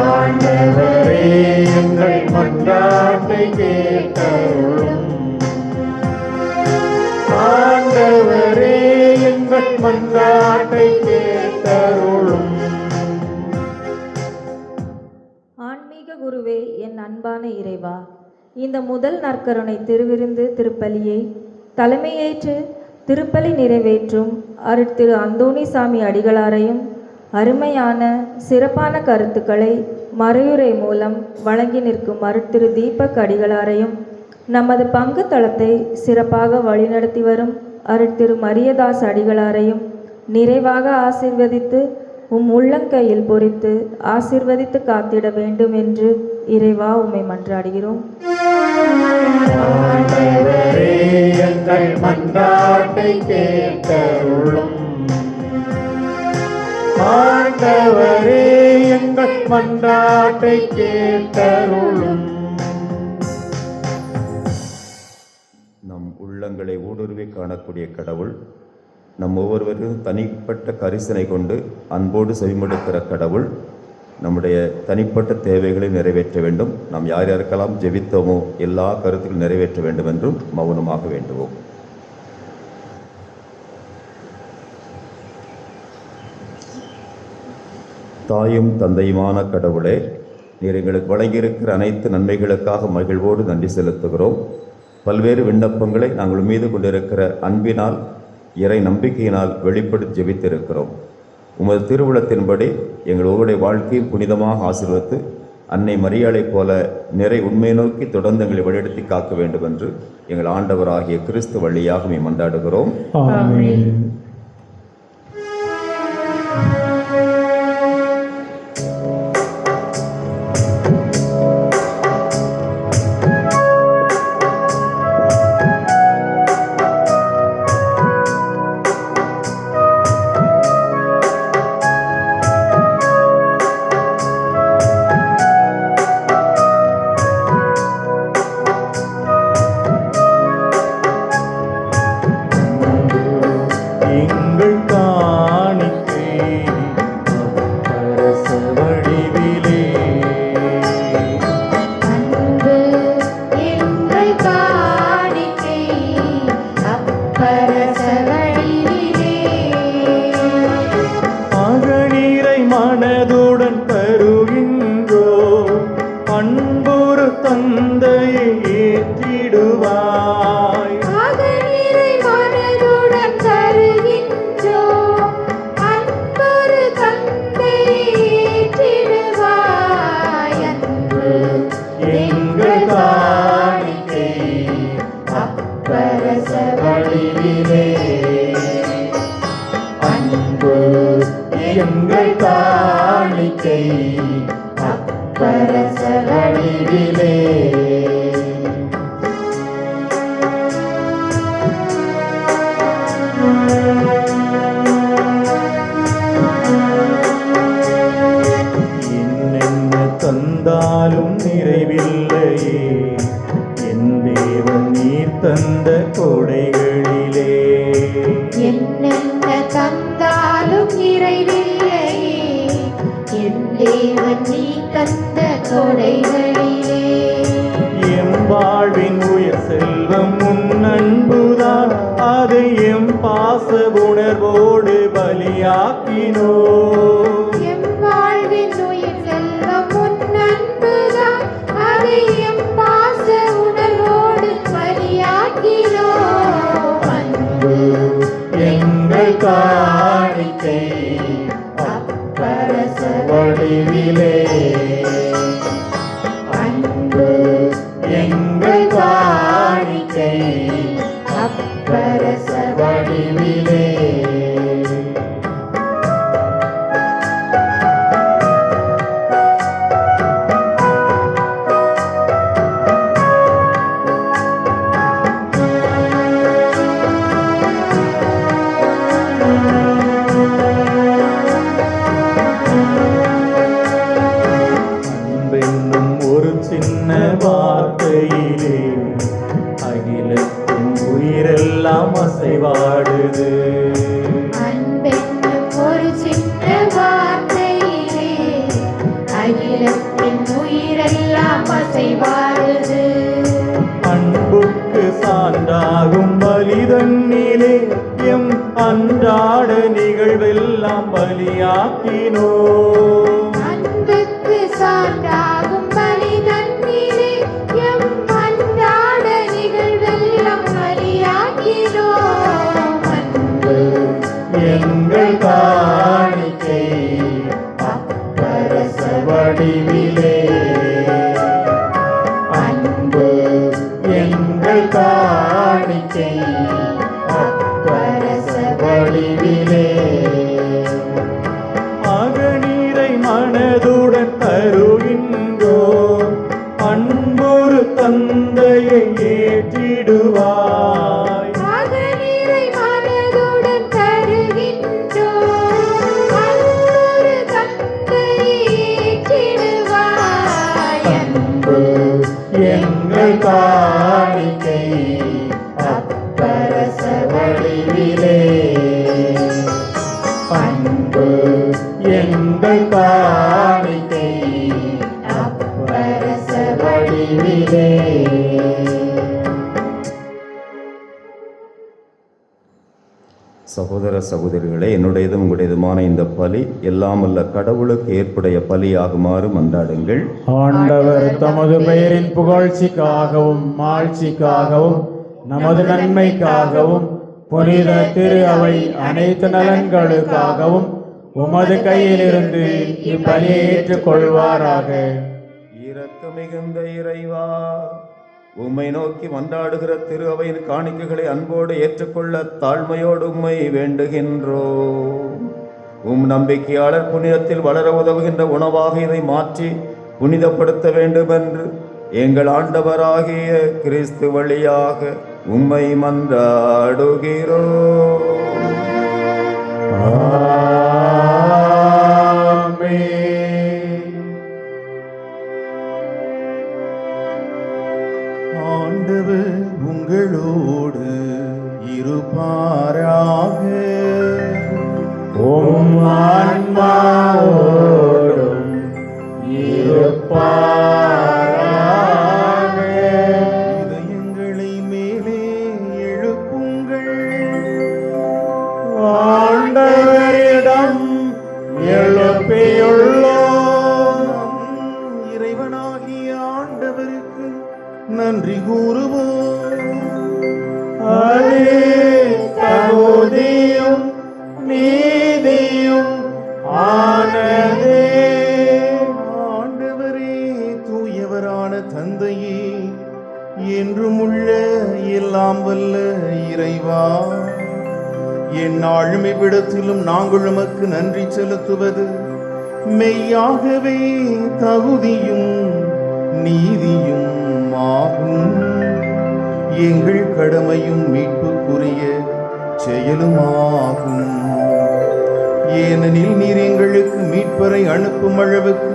ஆண்டவரே எங்கள் மன்றாட்டை கேட்டருளும். ஆண்டவரே எங்கள் மன்றாட்டை கேட்டருளும். ஆன்மீக குருவே, என் அன்பான இறைவா, இந்த முதல் நற்கருணை திருவிருந்து திருப்பலியை தலைமையேற்று திருப்பலி நிறைவேற்றும் அருட்திரு அந்தோணிசாமி அடிகளாரையும் அருமையான சிறப்பான கருத்துக்களை மறையுரை மூலம் வழங்கி நிற்கும் அருட்திரு தீபக் அடிகளாரையும் நமது பங்கு தளத்தை சிறப்பாக வழிநடத்தி வரும் அருட்திரு மரியதாஸ் அடிகளாரையும் நிறைவாக ஆசீர்வதித்து உள்ளங்கையில் பொறித்து ஆசீர்வதித்து காத்திட வேண்டும் என்று இறைவா உம்மை மன்றாடுகிறோம். ஆண்டவரே, எங்கள் மன்றாட்டை கேட்டருளும். ஆண்டவரே, எங்கள் மன்றாட்டை கேட்டருளும். நம் உள்ளங்களை ஊடுருவி காணக்கூடிய கடவுள், நம் ஒவ்வொருவரும் தனிப்பட்ட கரிசனை கொண்டு அன்போடு செவிமடுக்கிற கடவுள் நம்முடைய தனிப்பட்ட தேவைகளை நிறைவேற்ற வேண்டும். நாம் யார் யாருக்கெல்லாம் ஜெபித்தோமோ எல்லா கருத்துக்களும் நிறைவேற்ற வேண்டும் என்றும் மௌனமாக வேண்டுவோம். தாயும் தந்தையுமான கடவுளே, நீர் எங்களுக்கு வழங்கியிருக்கிற அனைத்து நன்மைகளுக்காக மகிழ்வோடு நன்றி செலுத்துகிறோம். பல்வேறு விண்ணப்பங்களை நாங்கள் மீது கொண்டிருக்கிற அன்பினால், இறை நம்பிக்கையினால் வெளிப்படுத்தி ஜெபித்திருக்கிறோம். உமது திருவுளத்தின்படி எங்கள் ஒவ்வொருடைய வாழ்க்கையும் புனிதமாக ஆசீர்வதித்து அன்னை மரியாளைப் போல நிறை உண்மை நோக்கி தொடர்ந்து எங்களை வழிநடத்தி காக்க வேண்டும் என்று எங்கள் ஆண்டவராகிய கிறிஸ்து வழியாக மன்றாடுகிறோம். ஆமென். எங்கள் காணிக்கை அப்பரச வடிவிலே, அன்பு எங்கள் காணிக்கை அப்பரச வடிவிலே, அகநீரை மனதுடன் தருகின்றோ, அன்புறு தந்தையை ஏற்றிடுவாய். அகநீரை மனதுடன் தருகின்றோம், அன்பொரு தந்தையை ஏற்றிடுவாய். அன்பு எங்கள் காணிக்கை அப்பரச வடிவிலே, அன்பு எங்கள் காணிக்கை அப்பரச வடிவிலே. என்னென்ன தந்தாலும் நிறைவில்லையே, என் தேவன் நீர் தந்த கொடைகளிலே. என்னென்ன தந்தாலும் நிறைவில்லையே, என் தேவன் நீ தந்த கொடைகளிலே. எம் வாழ்வின் உயர் செல்வம் உன் அன்புதான், அதை எம் பாச உணர்வோடு பலியாக்கினோ. எம் வாழ்வின் உயிர் செல்வம் உன் அன்புதான், அதை எம் பாச உணர்வோடு பலியாக்கினோம். அன்பு எங்கள் காணிக்கை அப்பரச வடிவிலே, அன்பு எங்கள் காணிக்கை அப்பரச வடிவிலே. அன்பென்னும் ஒரு சின்ன வார்த்தையிலே அகிலத்தின் உயிரெல்லாம் அசைவாடுது. அன்பென்னும் ஒரு சின்ன வார்த்தையிலே அகிலத்தின் உயிரெல்லாம் அசைவாடுது. அன்புக்கு சான்றாகும் பலிதன்னிலே எம் அன்றாட நிகழ்வெல்லாம் பலியாக்கினோ. அன்புக்கு சான்றாகும் பலிதன்னிலே எம் அன்றாட நிகழ்வெல்லாம் பலியாக்கினோம். அன்பு எங்கள் காணிக்கை அப்பரச வடிவிலே, காணிக்கை அப்பரச வடிவிலே அகநீரை மனதுடன் தருகின்றோம் அன்பொரு தந்தையை ஏற்றிடுவாய் அகநீரை மனதுடன் தருகின்றோம் அன்பொரு தந்தையை ஏற்றிடுவாய் அன்பு எங்கள் காணிக்கை அப்பரச வடிவிலே அன்பு எங்கள் காணிக்கை அப்பரச வடிவிலே சகோதர சகோதரிகளே, என்னுடையதும் உங்களுடையதுமான இந்த பலி எல்லாம் வல்ல கடவுளுக்கு ஏற்புடைய பலியாகுமாறு மன்றாடுங்கள். ஆண்டவர் தமது பெயரின் புகழ்ச்சிக்காகவும் மாட்சிக்காகவும் நமது நன்மைக்காகவும் புனித திரு அவை அனைத்து நலன்களுக்காகவும் உமது கையிலிருந்து இப்பலியை ஏற்றுக்கொள்வாராக. இரக்கம் மிகுந்த இறைவா, உம்மை நோக்கி மன்றாடுகிற திரு அவையின் காணிக்கைகளை அன்போடு ஏற்றுக்கொள்ள தாழ்மையோடு உம்மை வேண்டுகின்றோம். நம்பிக்கையாளர் புனிதத்தில் வளர உதவுகின்ற உணவாக இதை மாற்றி புனிதப்படுத்த வேண்டுமென்று எங்கள் ஆண்டவராகிய கிறிஸ்து வழியாக உம்மை மன்றாடுகிறோம். ஆண்டவர் உங்களோடு இருப்பாராக. உம் ஆன்மாவோடும் இருப்பாராக. இதயங்களை மேலே எழுப்புங்கள். ஆண்டவரிடம் எழுப்பியுள்ளோம். இறைவனாகிய ஆண்டவருக்கு நன்றி கூறுவோம். அதே தகுதியும் நீதியும் ஆனதே. ஆண்டவரே, தூயவரான தந்தையே, என்றும் உள்ள எல்லாம் வல்ல இறைவா, எந்நாளும் இவ்விடத்திலும் நாங்கள் உமக்கு நன்றி செலுத்துவது மெய்யாகவே தகுதியும் நீதியும் ஆகும். எங்கள் கடமையும் மீட்புக்குரிய செயலுமாகும். ஏனெனில் நீர் எங்களுக்கு மீட்பரை அனுப்பும் அளவுக்கு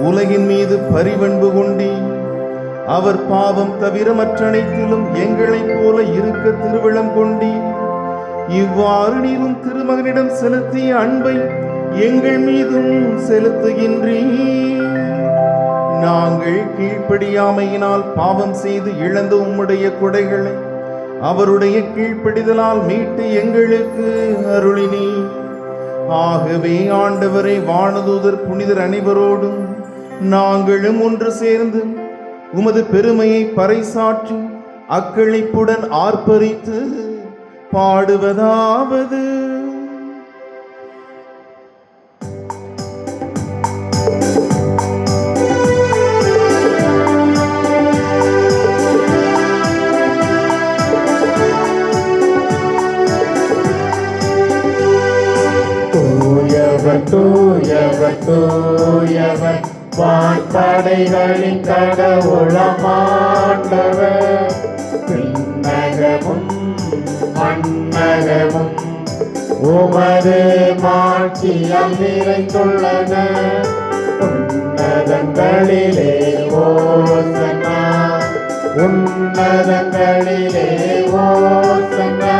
உலகின் மீது பரிவன்பு கொண்டி அவர் பாவம் தவிர மற்றனைத்திலும் எங்களைப் போல இருக்க திருவிழம் கொண்டி இவ்வாறு நீரும் திருமகனிடம் செலுத்திய அன்பை எங்கள் மீதும் செலுத்துகின்றீர். நாங்கள் கீழ்ப்படியாமையினால் பாவம் செய்து இழந்த உம்முடைய கொடைகளை அவருடைய கீழ்ப்படிதலால் மீட்டு எங்களுக்கு அருளினீ. ஆகவே ஆண்டவரை வானதூதர் புனிதர் அனைவரோடும் நாங்களும் ஒன்று சேர்ந்து உமது பெருமையை பறைசாற்றி அக்களிப்புடன் ஆர்ப்பரித்து பாடுவதாவது: தூயவர் தூயவர் தூயவர் வான்படைகளின் கடவுளமாண்டவர். விண்ணகமும் மண்ணகமும் உமது மாட்சியால் நிறைந்துள்ளன. உன்னதங்களிலே ஓசன்னா, உன்னதங்களிலே ஓசன்னா.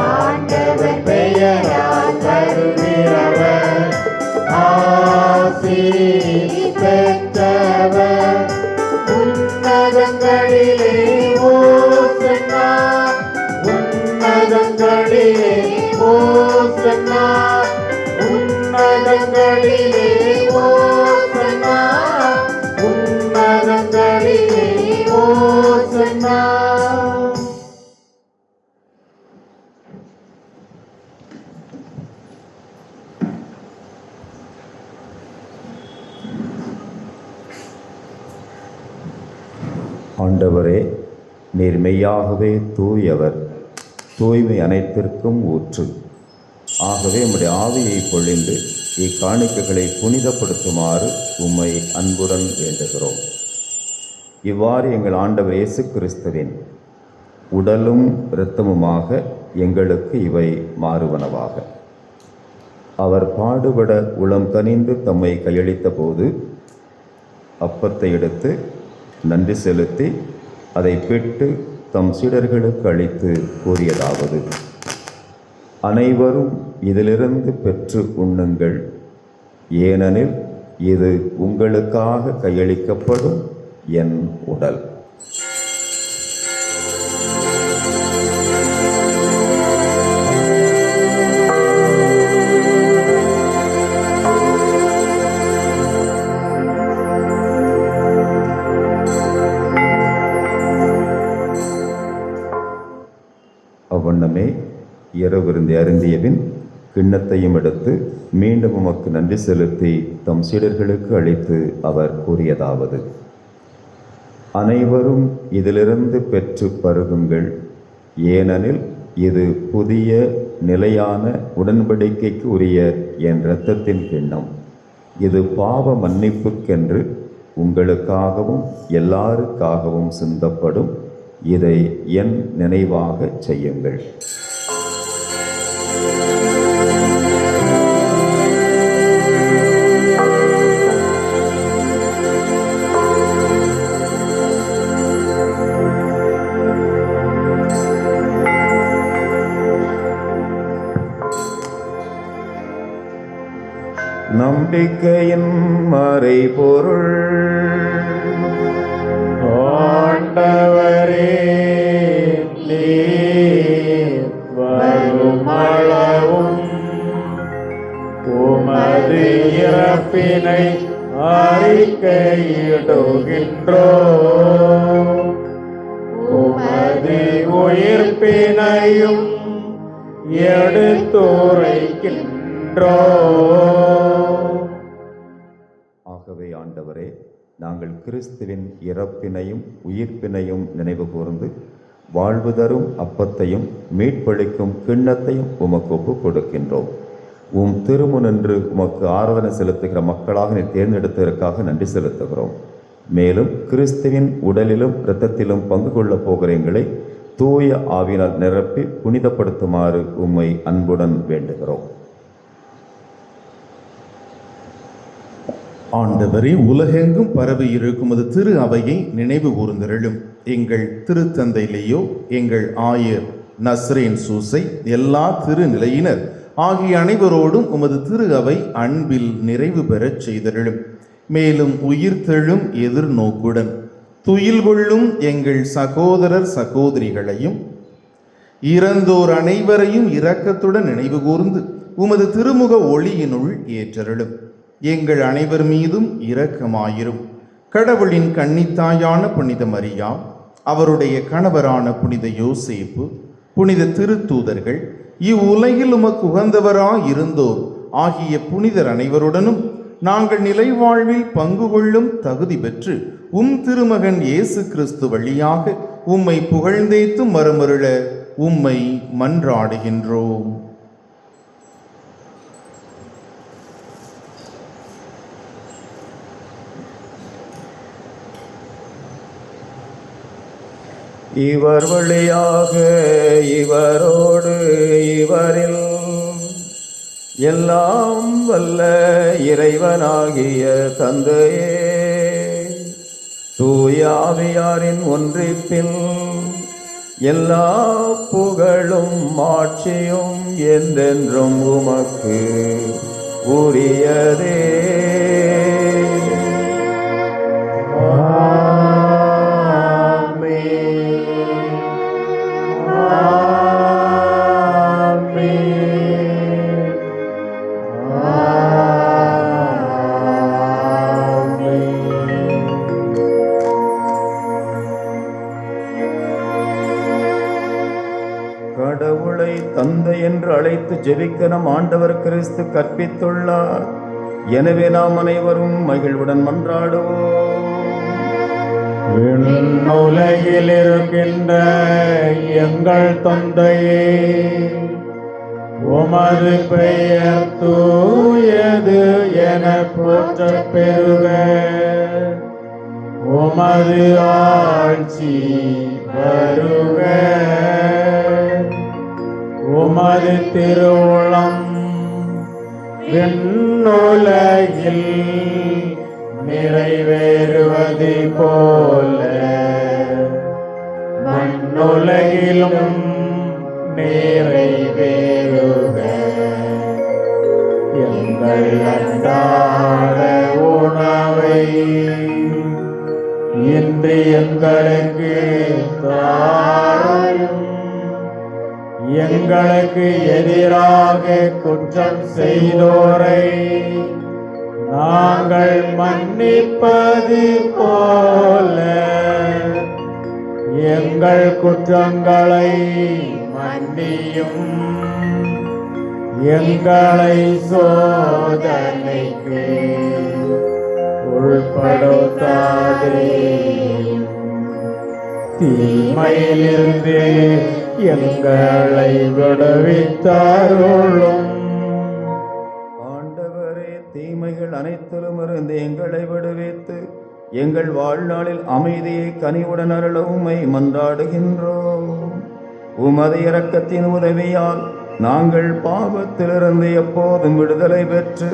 ஆண்டவர் பெயரால் வருகிறவர் ஆசி பெற்றவர். உன்னதங்களிலே ஓசன்னா, உன்னதங்களிலே ஓசன்னா, உன்னதங்களிலே ஓசன்னா, உன்னதங்களிலே ஓசன்னா. ஆண்டவரே, நீர் மெய்யாகவே தூயவர், தூய்மை அனைத்திற்கும் ஊற்று. ஆகவே உம்முடைய ஆவியை பொழிந்து இக்காணிக்கைகளை புனிதப்படுத்துமாறு உம்மை அன்புடன் வேண்டுகிறோம். இவ்வாறு எங்கள் ஆண்டவர் இயேசு கிறிஸ்துவின் உடலும் இரத்தமுமாக எங்களுக்கு இவை மாறுவனவாக. அவர் பாடுபட உளம் கனிந்து தம்மை கையளித்த போது அப்பத்தை எடுத்து நன்றி செலுத்தி அதை பிட்டு தம் சீடர்களுக்கு அளித்து கூறியதாவது: அனைவரும் இதிலிருந்து பெற்று உண்ணுங்கள், ஏனெனில் இது உங்களுக்காக கையளிக்கப்படும் என் உடல். அவ்வண்ணமே இரவு விருந்தை அருந்தியபின் கிண்ணத்தையும் எடுத்து மீண்டும் உமக்கு நன்றி செலுத்தி தம் சீடர்களுக்கு அளித்து அவர் கூறியதாவது: அனைவரும் இதிலிருந்து பெற்று பருகுங்கள், ஏனெனில் இது புதிய நிலையான உடன்படிக்கைக்கு உரிய என் இரத்தத்தின் கிண்ணம். இது பாவ மன்னிப்புக்கென்று உங்களுக்காகவும் எல்லாருக்காகவும் சிந்தப்படும். இதை என் நினைவாக செய்யுங்கள். நம்பிக்கையின் மறைபொருள். ஆண்டவரே, நீர் வருமளவும் உமது இறப்பினை அறிக்கையிடுகின்றோம், உமது உயிர்ப்பினையும் எடுத்துரைக்கின்றோம். ஆகவே ஆண்டவரே, நாங்கள் கிறிஸ்துவின் இறப்பினையும் உயிர்ப்பினையும் நினைவு கூர்ந்து வாழ்வு தரும் அப்பத்தையும் மீட்பளிக்கும் கிண்ணத்தையும் உமக்கு ஒப்புக் கொடுக்கின்றோம். உம் திருமுனின்று உமக்கு ஆராதனை செலுத்துகிற மக்களாக நீ தேர்ந்தெடுத்ததற்காக நன்றி செலுத்துகிறோம். மேலும் கிறிஸ்துவின் உடலிலும் இரத்தத்திலும் பங்கு கொள்ளப் போகிற எங்களை தூய ஆவியினால் நிரப்பி புனிதப்படுத்துமாறு உம்மை அன்புடன் வேண்டுகிறோம். ஆண்டவரே, உலகெங்கும் பரவி இருக்கும் அது திரு அவையை நினைவு கூர்ந்தருளும். எங்கள் திருத்தந்தை லியோ, எங்கள் ஆயர் நஸ்ரேன் சூசை, எல்லா திருநிலையினர் ஆகிய அனைவரோடும் உமது திரு அவை அன்பில் நிறைவு பெறச் செய்தருளும். மேலும் உயிர்த்தெழும் எதிர்நோக்குடன் துயில் கொள்ளும் எங்கள் சகோதரர் சகோதரிகளையும் இறந்தோர் அனைவரையும் இரக்கத்துடன் நினைவு கூர்ந்து உமது திருமுக ஒளியினுள் ஏற்றருளும். எங்கள் அனைவர் மீதும் இரக்கமாயிரும். கடவுளின் கன்னித்தாயான புனித மரியா, அவருடைய கணவரான புனித யோசேப்பு, புனித திருத்தூதர்கள், இவ்வுலகில் உமக்கு உகந்தவராயிருந்தோர் ஆகிய புனிதர் அனைவருடனும் நாங்கள் நிலைவாழ்வில் பங்கு கொள்ளும் தகுதி பெற்று திருமகன் இயேசு கிறிஸ்து வழியாக உம்மை புகழ்ந்தேத்து மறுமருள உம்மை மன்றாடுகின்றோம். இவர் வழியாக இவரோடு இவரில் எல்லாம் வல்ல இறைவனாகிய தந்தையே, தூய ஆவியாரின் ஒன்றிப்பில் எல்லா புகழும் மாட்சியும் என்றென்றும் உமக்கு உரியதே. கடவுளை தந்தை என்று அழைத்து ஜெபிக்க நம் ஆண்டவர் கிறிஸ்து கற்பித்துள்ளார். எனவே நாம் அனைவரும் மகிழ்வுடன் மன்றாடுவோம். விண்ணுலகில் இருக்கின்ற எங்கள் தந்தையே, உமது பெயர் தூயது என போற்றப் பெறுக. உமது ஆட்சி வருக. உமது திருவுளம் விண்ணுலகில் நிறைவேறுவது போல மண்ணுலகிலும் நிறைவேறுக. எங்கள் அன்றாட உணவை இன்று எங்களுக்கு தாரும். எங்களுக்கு எதிராக குற்றம் செய்தோரை நாங்கள் மன்னிப்பது போல எங்கள் குற்றங்களை மன்னியும். எங்களை சோதனைக்கு உட்படுத்தாதேயும், தீமையிலிருந்து எங்களை விடுவித்தருளும். ஆண்டவரே, தீமைகள் அனைத்திலும் இருந்து எங்களை விடுவித்து எங்கள் வாழ்நாளில் அமைதியை கனிவுடன் அருள உம்மை மன்றாடுகின்றோம். உமது இரக்கத்தின் உதவியால் நாங்கள் பாவத்திலிருந்து எப்போதும் விடுதலை பெற்று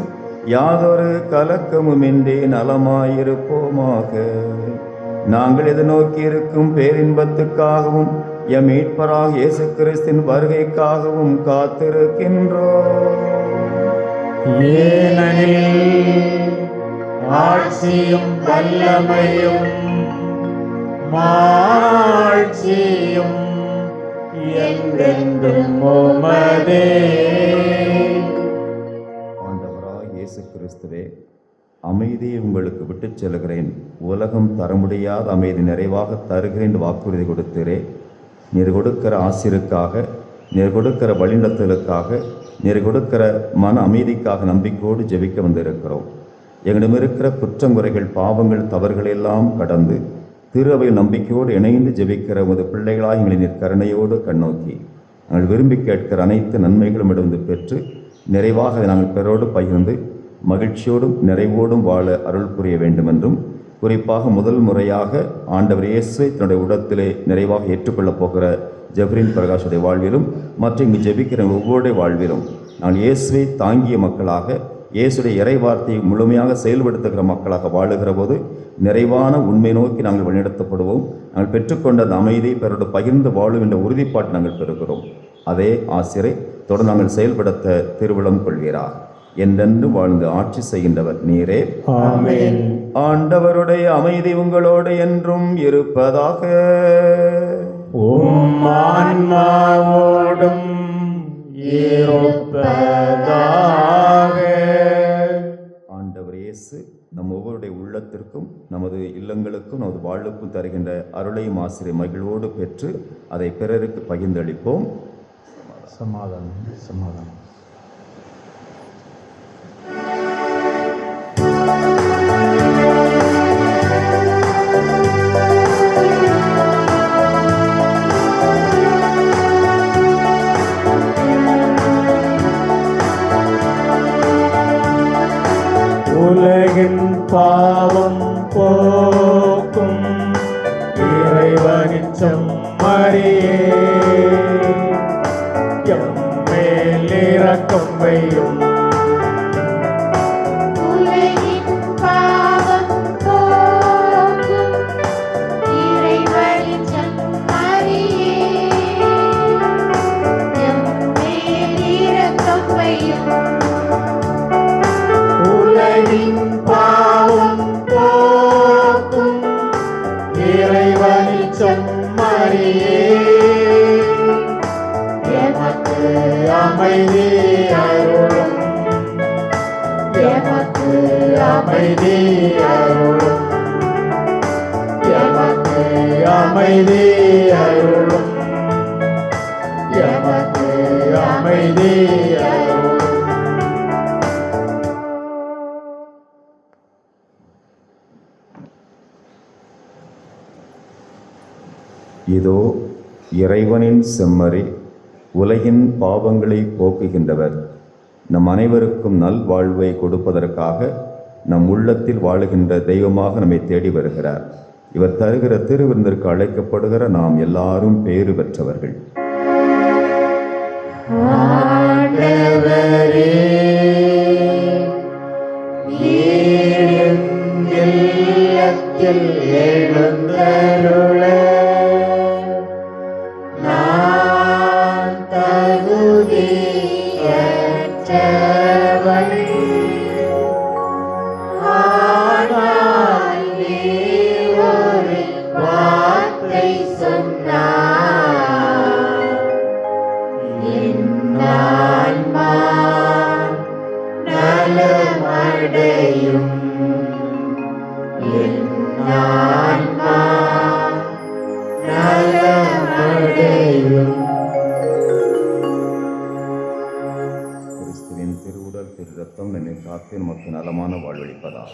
யாதொரு கலக்கமுமின்றி நலமாயிருப்போமாக. நாங்கள் எதிர்நோக்கி இருக்கும் பேரின்பத்துக்காகவும் எம் மீட்பராக இயேசு கிறிஸ்தின் வருகைக்காகவும் காத்திருக்கின்றோம். ஏனெனில் ஆட்சியும் வல்லமையும் மாட்சியும் என்றென்றும் உமதே. ஆண்டவராய் இயேசு கிறிஸ்துவே, அமைதியை உங்களுக்கு விட்டுச் செல்கிறேன், உலகம் தர முடியாத அமைதி நிறைவாக தருகிறேன் வாக்குறுதி கொடுத்தீரே. நீர் கொடுக்கிற ஆசிருக்காக, நீர் கொடுக்கிற வழிநடத்தலுக்காக, நீர் கொடுக்கிற மன அமைதிக்காக நம்பிக்கையோடு ஜெபிக்க வந்திருக்கிறோம். எங்களிடம் இருக்கிற குற்றங்குறைகள், பாவங்கள், தவறுகள் எல்லாம் கடந்து திருவையில் நம்பிக்கையோடு இணைந்து ஜெபிக்கிற உமது பிள்ளைகளாக எங்களை நீர் கருணையோடு கண்ணோக்கி நாங்கள் விரும்பி கேட்கிற அனைத்து நன்மைகளும் இடந்து பெற்று நிறைவாக நாங்கள் பிறரோடு பகிர்ந்து மகிழ்ச்சியோடும் நிறைவோடும் வாழ அருள் புரிய வேண்டும் என்றும், குறிப்பாக முதல் முறையாக ஆண்டவர் இயேசுவை தன்னுடைய உடத்திலே நிறைவாக ஏற்றுக்கொள்ளப் போகிற ஜெப்ரின் பிரகாஷுடைய வாழ்விலும் மற்றும் இங்கு ஜெபிக்கிற ஒவ்வொருடைய வாழ்விலும் நாங்கள் இயேசுவை தாங்கிய மக்களாக, இயேசுடைய இறை வார்த்தையை முழுமையாக செயல்படுத்துகிற மக்களாக வாழுகிற போது நிறைவான உண்மை நோக்கி நாங்கள் வழிநடத்தப்படுவோம். நாங்கள் பெற்றுக்கொண்ட அந்த அமைதியை பிறரோடு பகிர்ந்து வாழும் என்ற உறுதிப்பாட்டு நாங்கள் பெறுகிறோம். அதே ஆசிரை தொடர்ந்து நாங்கள் செயல்படுத்த திருவிழம் கொள்கிறார். என்றென்று வாழ்ந்து ஆட்சி செய்கின்றவர் நீரே. ஆமென். ஆண்டவருடைய அமைதி உங்களோடு என்றும் இருப்பதாக. உம் ஆன்மாவோடும் இருப்பதாக. ஆண்டவர் இயேசு நம் ஒவ்வொருடைய உள்ளத்திற்கும் நமது இல்லங்களுக்கும் நமது வாழ்வுக்கும் தருகின்ற அருளையும் ஆசிரியை மகிழ்வோடு பெற்று அதை பிறருக்கு பகிர்ந்தளிப்போம். சமாதானம் சமாதானம். உலகின் பாவம் போக்கும் இறைவனின் செம்மறியே, எம்மேல் இரக்கம் வையும். உலகின் பாவம் போக்கும் இறைவனின் செம்மறியே, எம்மேல் இரக்கம் வையும். உலகின் பாவம் போக்கும் இறைவனின் செம்மறியே, எமக்கு அமைதி அருளும். இறைவனின் செம்மறி, உலகின் பாவங்களை போக்குகின்றவர், நம் அனைவருக்கும் நல்வாழ்வை கொடுப்பதற்காக நம் உள்ளத்தில் வாழுகின்ற தெய்வமாக நம்மை தேடி வருகிறார். இவர் தருகிற திருவிருந்திற்கு அழைக்கப்படுகிற நாம் எல்லாரும் பேறு பெற்றவர்கள். எழுந்தருள நான் தகுதியற்றவள், ஆனால் நீ ஒரு வார்த்தை சொன்னாய், என் ஆன்மா நலமடையும். கிறிஸ்துவின் திருவுடல் திரு ரத்தம் என்னை காத்து நமக்கு நலமான வாழ்வளிப்பதா.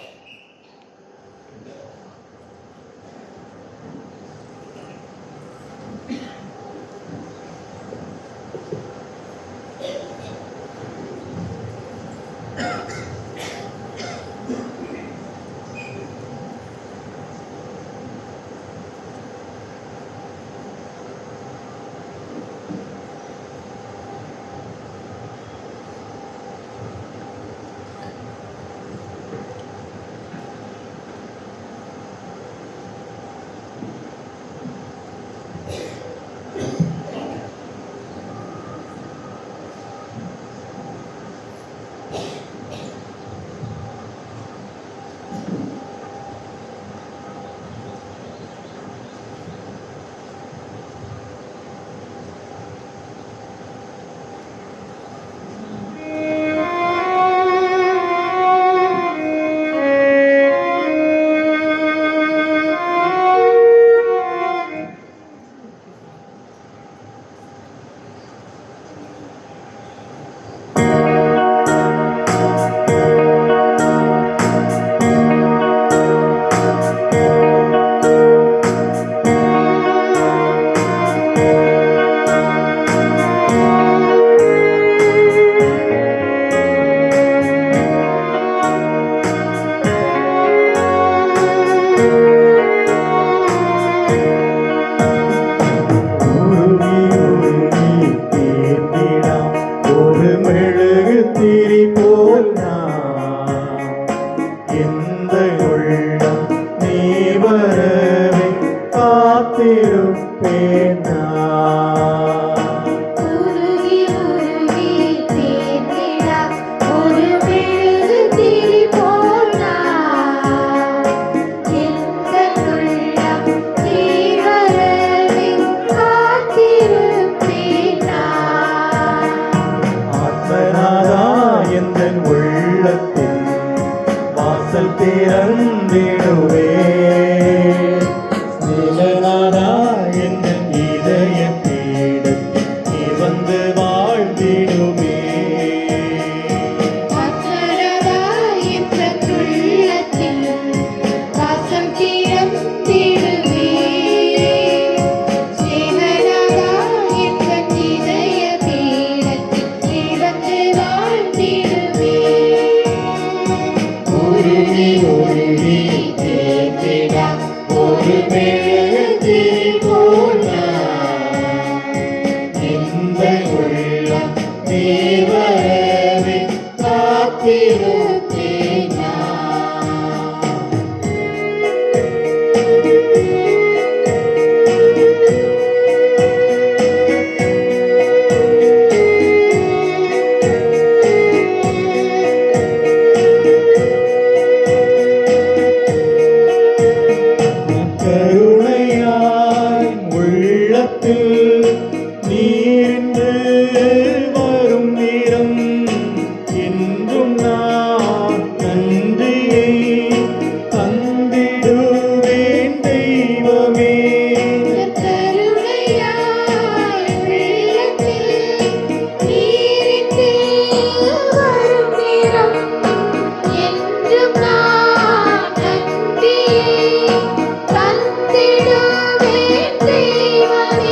தந்திடுவேன் தெய்வமே.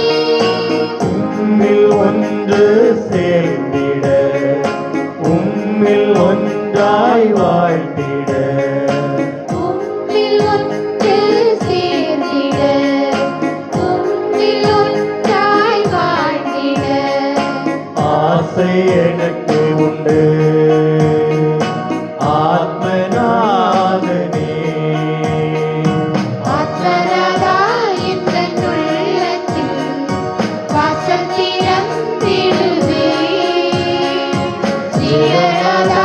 சேர்ந்திட உம்மில் ஒன்றாய் வாழ்ந்திட உம்மில் ஒன்று சேர்ந்திட உம்மில் ஒன்றாய் வாழ்ந்திட ஆசை எனக்கு உண்டு ஆத்மநாதனே ஆத்மநாதா எந்தன் உள்ளத்தில் வாசல் திறந்திடுவே ஸ்ரீநாதா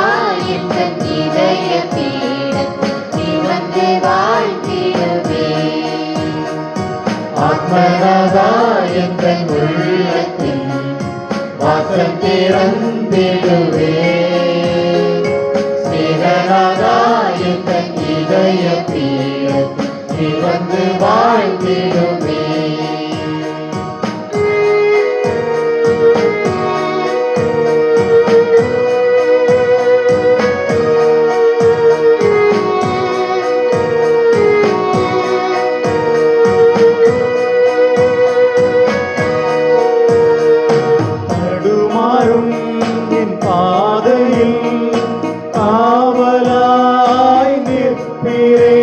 எந்தன் இதய பீடத்தில் நீ வந்து வாழ்ந்திடுவே ஆத்மநாதா எந்தன் உள்ளத்தில் வாசல் திறந்திடுவே ஸ்ரீநாதா எந்தன் இதய பீடத்தில் நீ வந்து வாழ்ந்திடுவே தடுமாறும் என் பாதையில் காவலாய் நிற்பீரே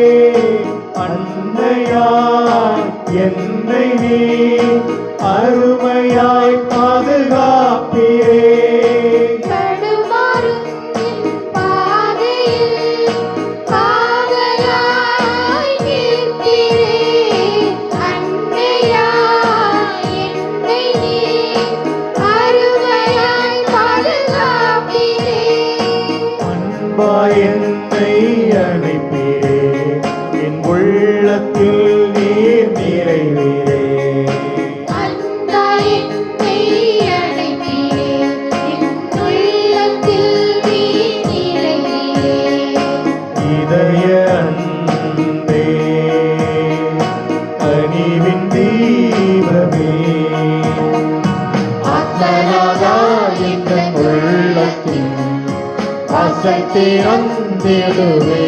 அன்னையாய் என்னை நீ அருமையாய் பாதுகாப்பீரே தடுமாறும் என் பாதையில் காவலாய் நிற்பீரே அன்னையாய் என்னை நீ அருமையாய் பாதுகாப்பீரே அன்பாய் என்னை அணைப்பீரே என் உள்ளத்தில் நீர் நிறைவீரே அன்பாய் என்னை அழைப்பீரே என் உள்ளத்தில் நீ நிறைவீரே இதய அன்பே கனிவின் தீபமே ஆத்மநாதா எந்தன் உள்ளத்தில் வாசல் திறந்திடுவே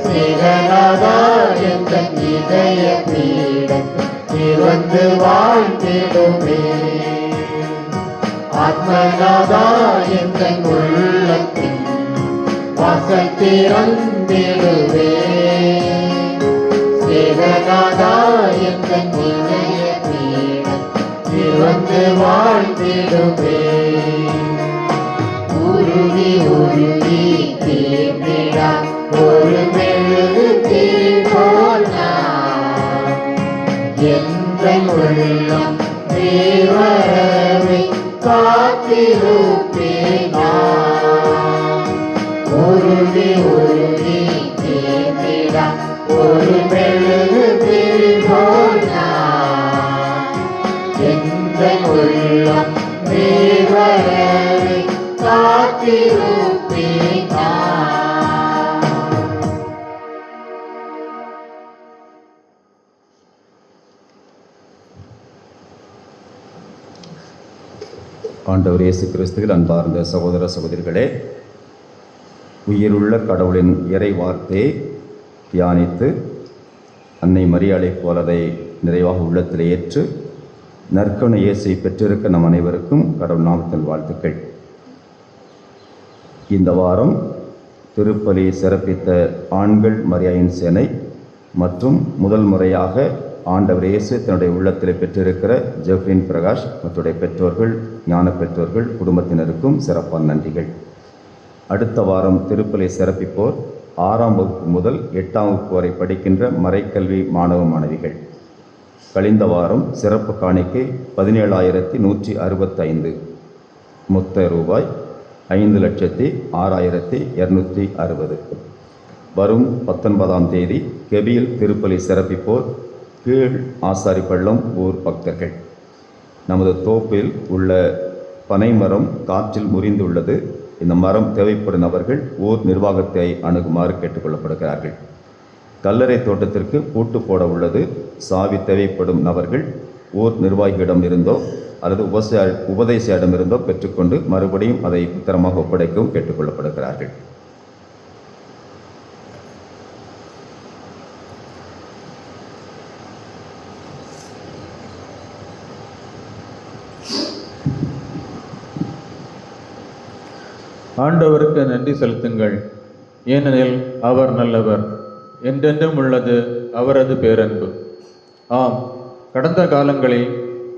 ஸ்ரீநாதா எந்தன் இதய பீடத்தில் நீ வந்து வாழ்ந்திடுவே ஆத்மநாதா எந்தன் உள்ளத்தில் வாசல் திறந்திடுவே ஸ்ரீநாதா எந்தன் இதய பீடத்தில் நீ வந்து வாழ்ந்திடுவே உருகி உருகி தீர்ந்திடா ஒரு மெழுகு திரி போல் நான் எந்தன் உள்ளம் தேவரவை காத்திருப்பேன் நான். உருகி உருகி தீர்ந்திடா ஒரு மெழுகு திரி போல் நான் எந்தன் உள்ளம் தேவரவை காத்திருப்பேன் நான். ஆண்டவர் இயேசு கிறிஸ்துவில் அன்பார்ந்த சகோதர சகோதரிகளே, உயிருள்ள கடவுளின் இறை வார்த்தையை தியானித்து அன்னை மரியாளை போல் அதை நிறைவாக உள்ளத்தில் ஏற்று நற்கருணை இயேசை பெற்றிருக்க நம் அனைவருக்கும் கடவுள் நாமத்தில் வாழ்த்துக்கள். இந்த வாரம் திருப்பலி சிறப்பித்த ஆண்கள் மரியாயின் சேனை மற்றும் முதல் முறையாக ஆண்டவர் இயேசு தன்னுடைய உள்ளத்தில் பெற்றிருக்கிற ஜெஃப்ரின் பிரகாஷ் மற்றுடைய பெற்றோர்கள், ஞான பெற்றோர்கள், குடும்பத்தினருக்கும் சிறப்பான நன்றிகள். அடுத்த வாரம் திருப்பலி சிறப்பிப்போர் 6ஆம் வகுப்பு முதல் 8ஆம் வகுப்பு வரை படிக்கின்ற மறைக்கல்வி மாணவ மாணவிகள். கழிந்த வாரம் சிறப்பு காணிக்கை 17,165 மொத்த ரூபாய் 5,06,260. வரும் 19ஆம் தேதி கெபியில் திருப்பலி சிறப்பிப்போர் கீழ் ஆசாரிப்பள்ளம் ஊர் பக்தர்கள். நமது தோப்பில் உள்ள பனைமரம் காற்றில் முறிந்துள்ளது. இந்த மரம் தேவைப்படும் நபர்கள் ஊர் நிர்வாகத்தை அணுகுமாறு கேட்டுக்கொள்ளப்படுகிறார்கள். கல்லறை தோட்டத்திற்கு பூட்டு போட உள்ளது. சாவி தேவைப்படும் நபர்கள் ஊர் நிர்வாகியிடம் இருந்தோ அல்லது உபதேசியிடமிருந்தோ பெற்றுக்கொண்டு மறுபடியும் அதை பத்திரமாக ஒப்படைக்கவும் கேட்டுக்கொள்ளப்படுகிறார்கள். ஆண்டவருக்கு நன்றி செலுத்துங்கள், ஏனெனில் அவர் நல்லவர், என்றென்றும் உள்ளது அவரது பேரன்பு. ஆம், கடந்த காலங்களில்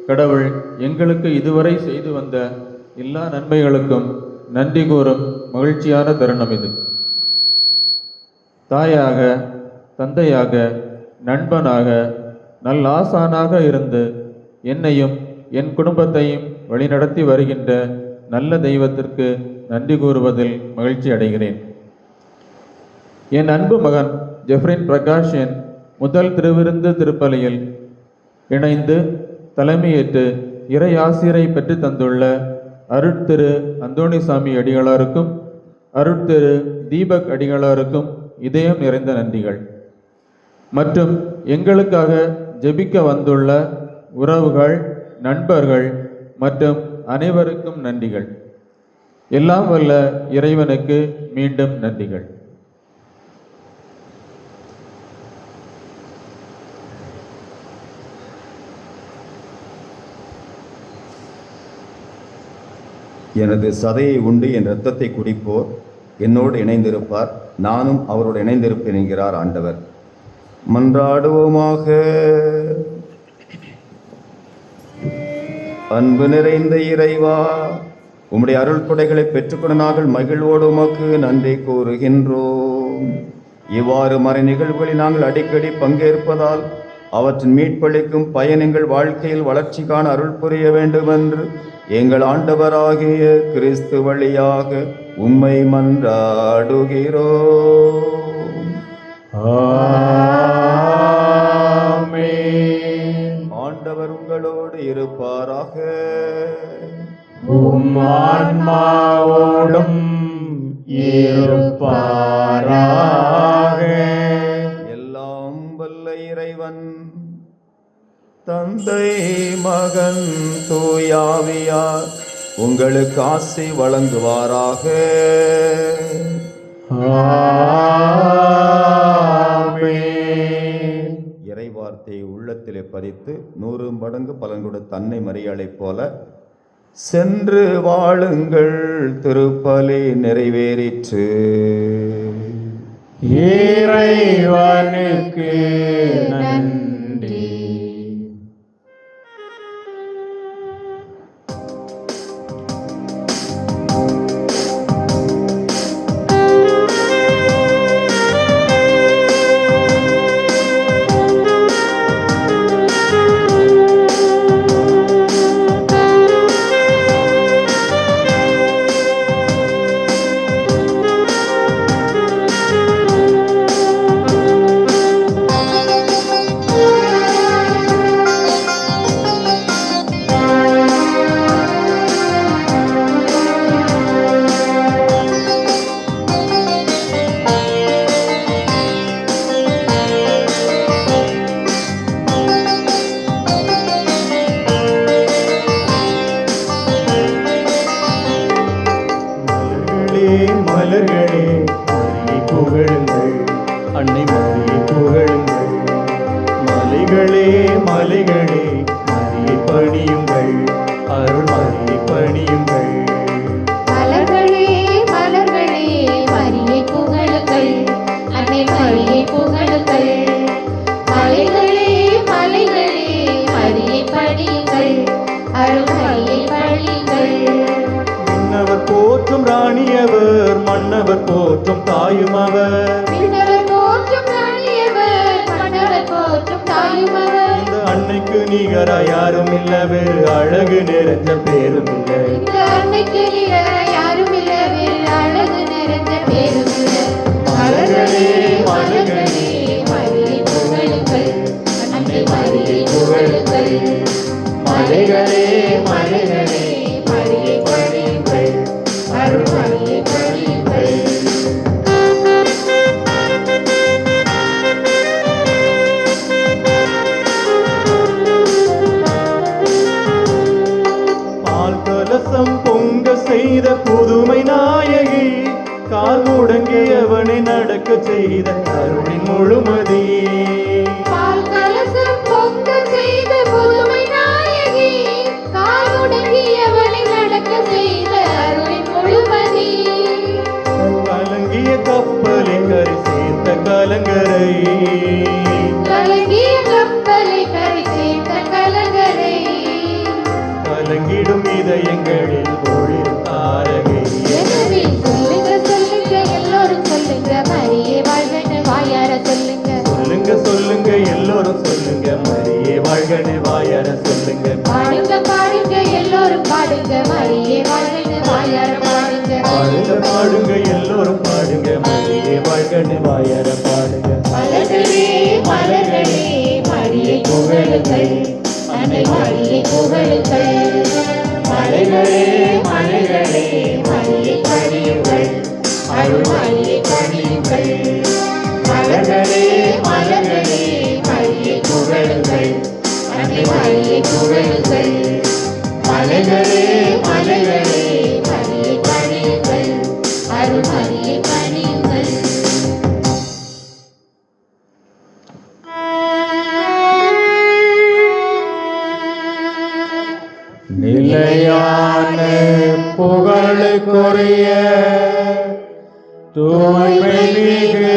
கடவுள் எங்களுக்கு இதுவரை செய்து வந்த எல்லா நன்மைகளுக்கும் நன்றி கூறும் மகிழ்ச்சியான தருணம் இது. தாயாக, தந்தையாக, நண்பனாக, நல்லாசானாக இருந்து என்னையும் என் குடும்பத்தையும் வழிநடத்தி வருகின்ற நல்ல தெய்வத்திற்கு நன்றி கூறுவதில் மகிழ்ச்சி அடைகிறேன். என் அன்பு மகன் ஜெஃப்ரின் பிரகாஷின் முதல் திருவிருந்து திருப்பலியில் இணைந்து தலைமையேற்று இறை ஆசிரை பெற்று தந்துள்ள அருட்திரு அந்தோணிசாமி அடிகளாருக்கும் அருட்திரு தீபக் அடிகளாருக்கும் இதயம் நிறைந்த நன்றிகள். மற்றும் எங்களுக்காக ஜெபிக்க வந்துள்ள உறவுகள், நண்பர்கள் மற்றும் அனைவருக்கும் நன்றிகள். எல்லாம் வல்ல இறைவனுக்கு மீண்டும் நன்றிகள். எனது சதையை உண்டு என் இரத்தத்தை குடிப்போர் என்னோடு இணைந்திருப்பார், நானும் அவரோடு இணைந்திருப்பேன் என்கிறார் ஆண்டவர். மன்றாடுவோமாக. அன்பு நிறைந்த இறைவா, உம்முடைய அருள் கொடைகளை பெற்றுக்கொண்ட நாங்கள் மகிழ்வோடு உமக்கு நன்றி கூறுகின்றோம். இவ்வாறு மறை நிகழ்வுகளில் நாங்கள் அடிக்கடி பங்கேற்பதால் அவற்றின் மீட்பளிக்கும் பயன் எங்கள் வாழ்க்கையில் வளர்ச்சி காண அருள் புரிய வேண்டுமென்று எங்கள் ஆண்டவராகிய கிறிஸ்து வழியாக உம்மை மன்றாடுகிறோம். ஆண்டவர் உங்களோடு இருப்பாராக. உம் ஆன்மாவோடும் இருப்பாராக. எல்லாம் வல்ல இறைவன் தந்தை, மகன், தூயாவியார் உங்களுக்கு ஆசி வழங்குவாராக. இறைவார்த்தையை உள்ளத்திலே பதித்து 100 மடங்கு பலன் கொடுத்த அன்னை மரியாளைப் போல சென்று வாழுங்கள். திருப்பலி நிறைவேறிற்று. இறைவனுக்கு நன்றி. மலர்களே மரியை புகழுங்கள், அன்னை மரியை புகழுங்கள். மலைகளே மலைகளே மரியை பணியுங்கள், அருள் மரியை பணியுங்கள். மலர்களே மலர்களே மரியை புகழுங்கள், அன்னை மரியை புகழுங்கள். மலைகளே மலைகளே மரியை பணியுங்கள், அருள் மரியை பணியுங்கள். விண்ணவர் போற்றும் ராணியவர், மன்னவர் போற்றும் தாயும் அவர். விண்ணவர் போற்றும் ராணியவர், மன்னவர் போற்றும் தாயும் அவர். இந்த அன்னைக்கு நிகராய் யாரும் இல்ல, வேறு அழகு நிறைஞ்ச பேரும் இல்லை. இந்த அன்னைக்கு நிகராய் யாரும் இல்ல, வேறு அழகு நிறைஞ்ச பேரும் இல்லை. மலர்களே மலர்களே மரியை புகழுங்கள், அன்னை மரியை புகழுங்கள். மலைகளே மலைகளே மரியை பணியுங்கள், அருள் மரியை பணியுங்கள். பால் கலசம் பொங்க செய்த புதுமை நாயகி, கால் முடங்கியவனை நடக்க செய்த அருளின் முழுமதி. பால் கலசம் பொங்க செய்த புதுமை நாயகி, கால் முடங்கியவனை நடக்க செய்த அருளின் முழுமதி. எங்களில் ஒளிரும் தாரகை. எனவே சொல்லுங்க சொல்லுங்க எல்லோரும் சொல்லுங்க மரியே வாழ்கன்னு வாயார சொல்லுங்க. சொல்லுங்க சொல்லுங்க எல்லோரும் சொல்லுங்க மரியே வாழ்கன்னு வாயார சொல்லுங்க. பாடுங்க பாடுங்க எல்லோரும் பாடுங்க மரியே வாழ்கன்னு வாயார பாடுங்க. பாடுங்க பாடுங்க எல்லோரும் பாடுங்க மரியே வாழ்கன்னு வாயார பாடுங்க. மலர்களே மலர்களே மரியை புகழுங்கள், அன்னை மரியை புகழுங்கள். மலைகளே மலைகளே மரியை பணியுங்கள், அருள் மரியை பணியுங்கள். மலர்களே மலர்களே மரியை புகழுங்கள், அன்னை மரியை புகழுங்கள். மலைகளே மலைகளே மரியை பணியுங்கள், அருள் மரியை பணியுங்கள். நிலையான புகழுக்குரிய தூய்மை மிகு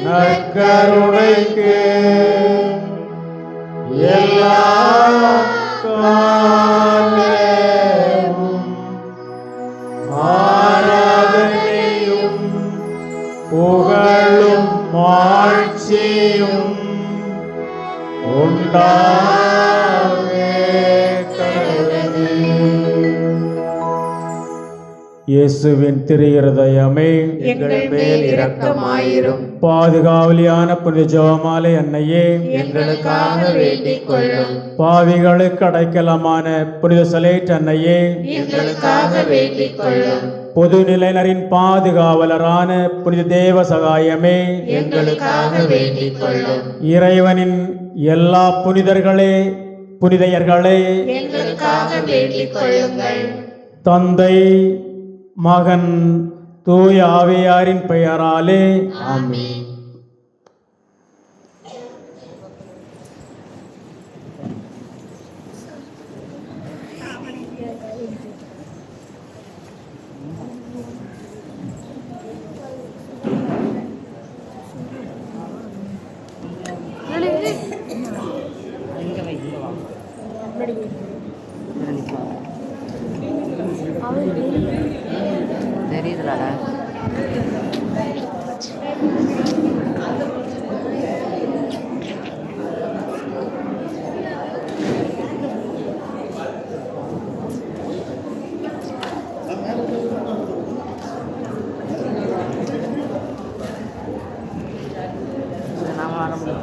நற்கருணைக்கு எல்லா காலமும் ஆராதனையும் புகழும் மாட்சியும் இயேசுவின் திரு இருதயமே எங்கள் மேல் இரக்கமாயிரும். பாதுகாவலியான புனித ஜெபமாலை அன்னையே எங்களுக்காக வேண்டிக் கொள்ளும். பாவிகளுக்கு அடைக்கலமான புனித சலேட் அன்னையே எங்களுக்காக வேண்டிக் கொள்ளும். பொதுநிலையினரின் பாதுகாவலரான புனித தேவ சகாயமே எங்களுக்காக வேண்டிக் கொள்ளும். இறைவனின் எல்லா புனிதர்களே புனிதையர்களே எங்களுக்காக வேண்டிக் கொள்ளுங்கள். தந்தை மகன் தூய ஆவியாரின் பெயராலே ஆமென். தெரியுதுலாடா.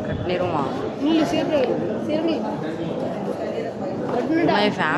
கட்டினிருமா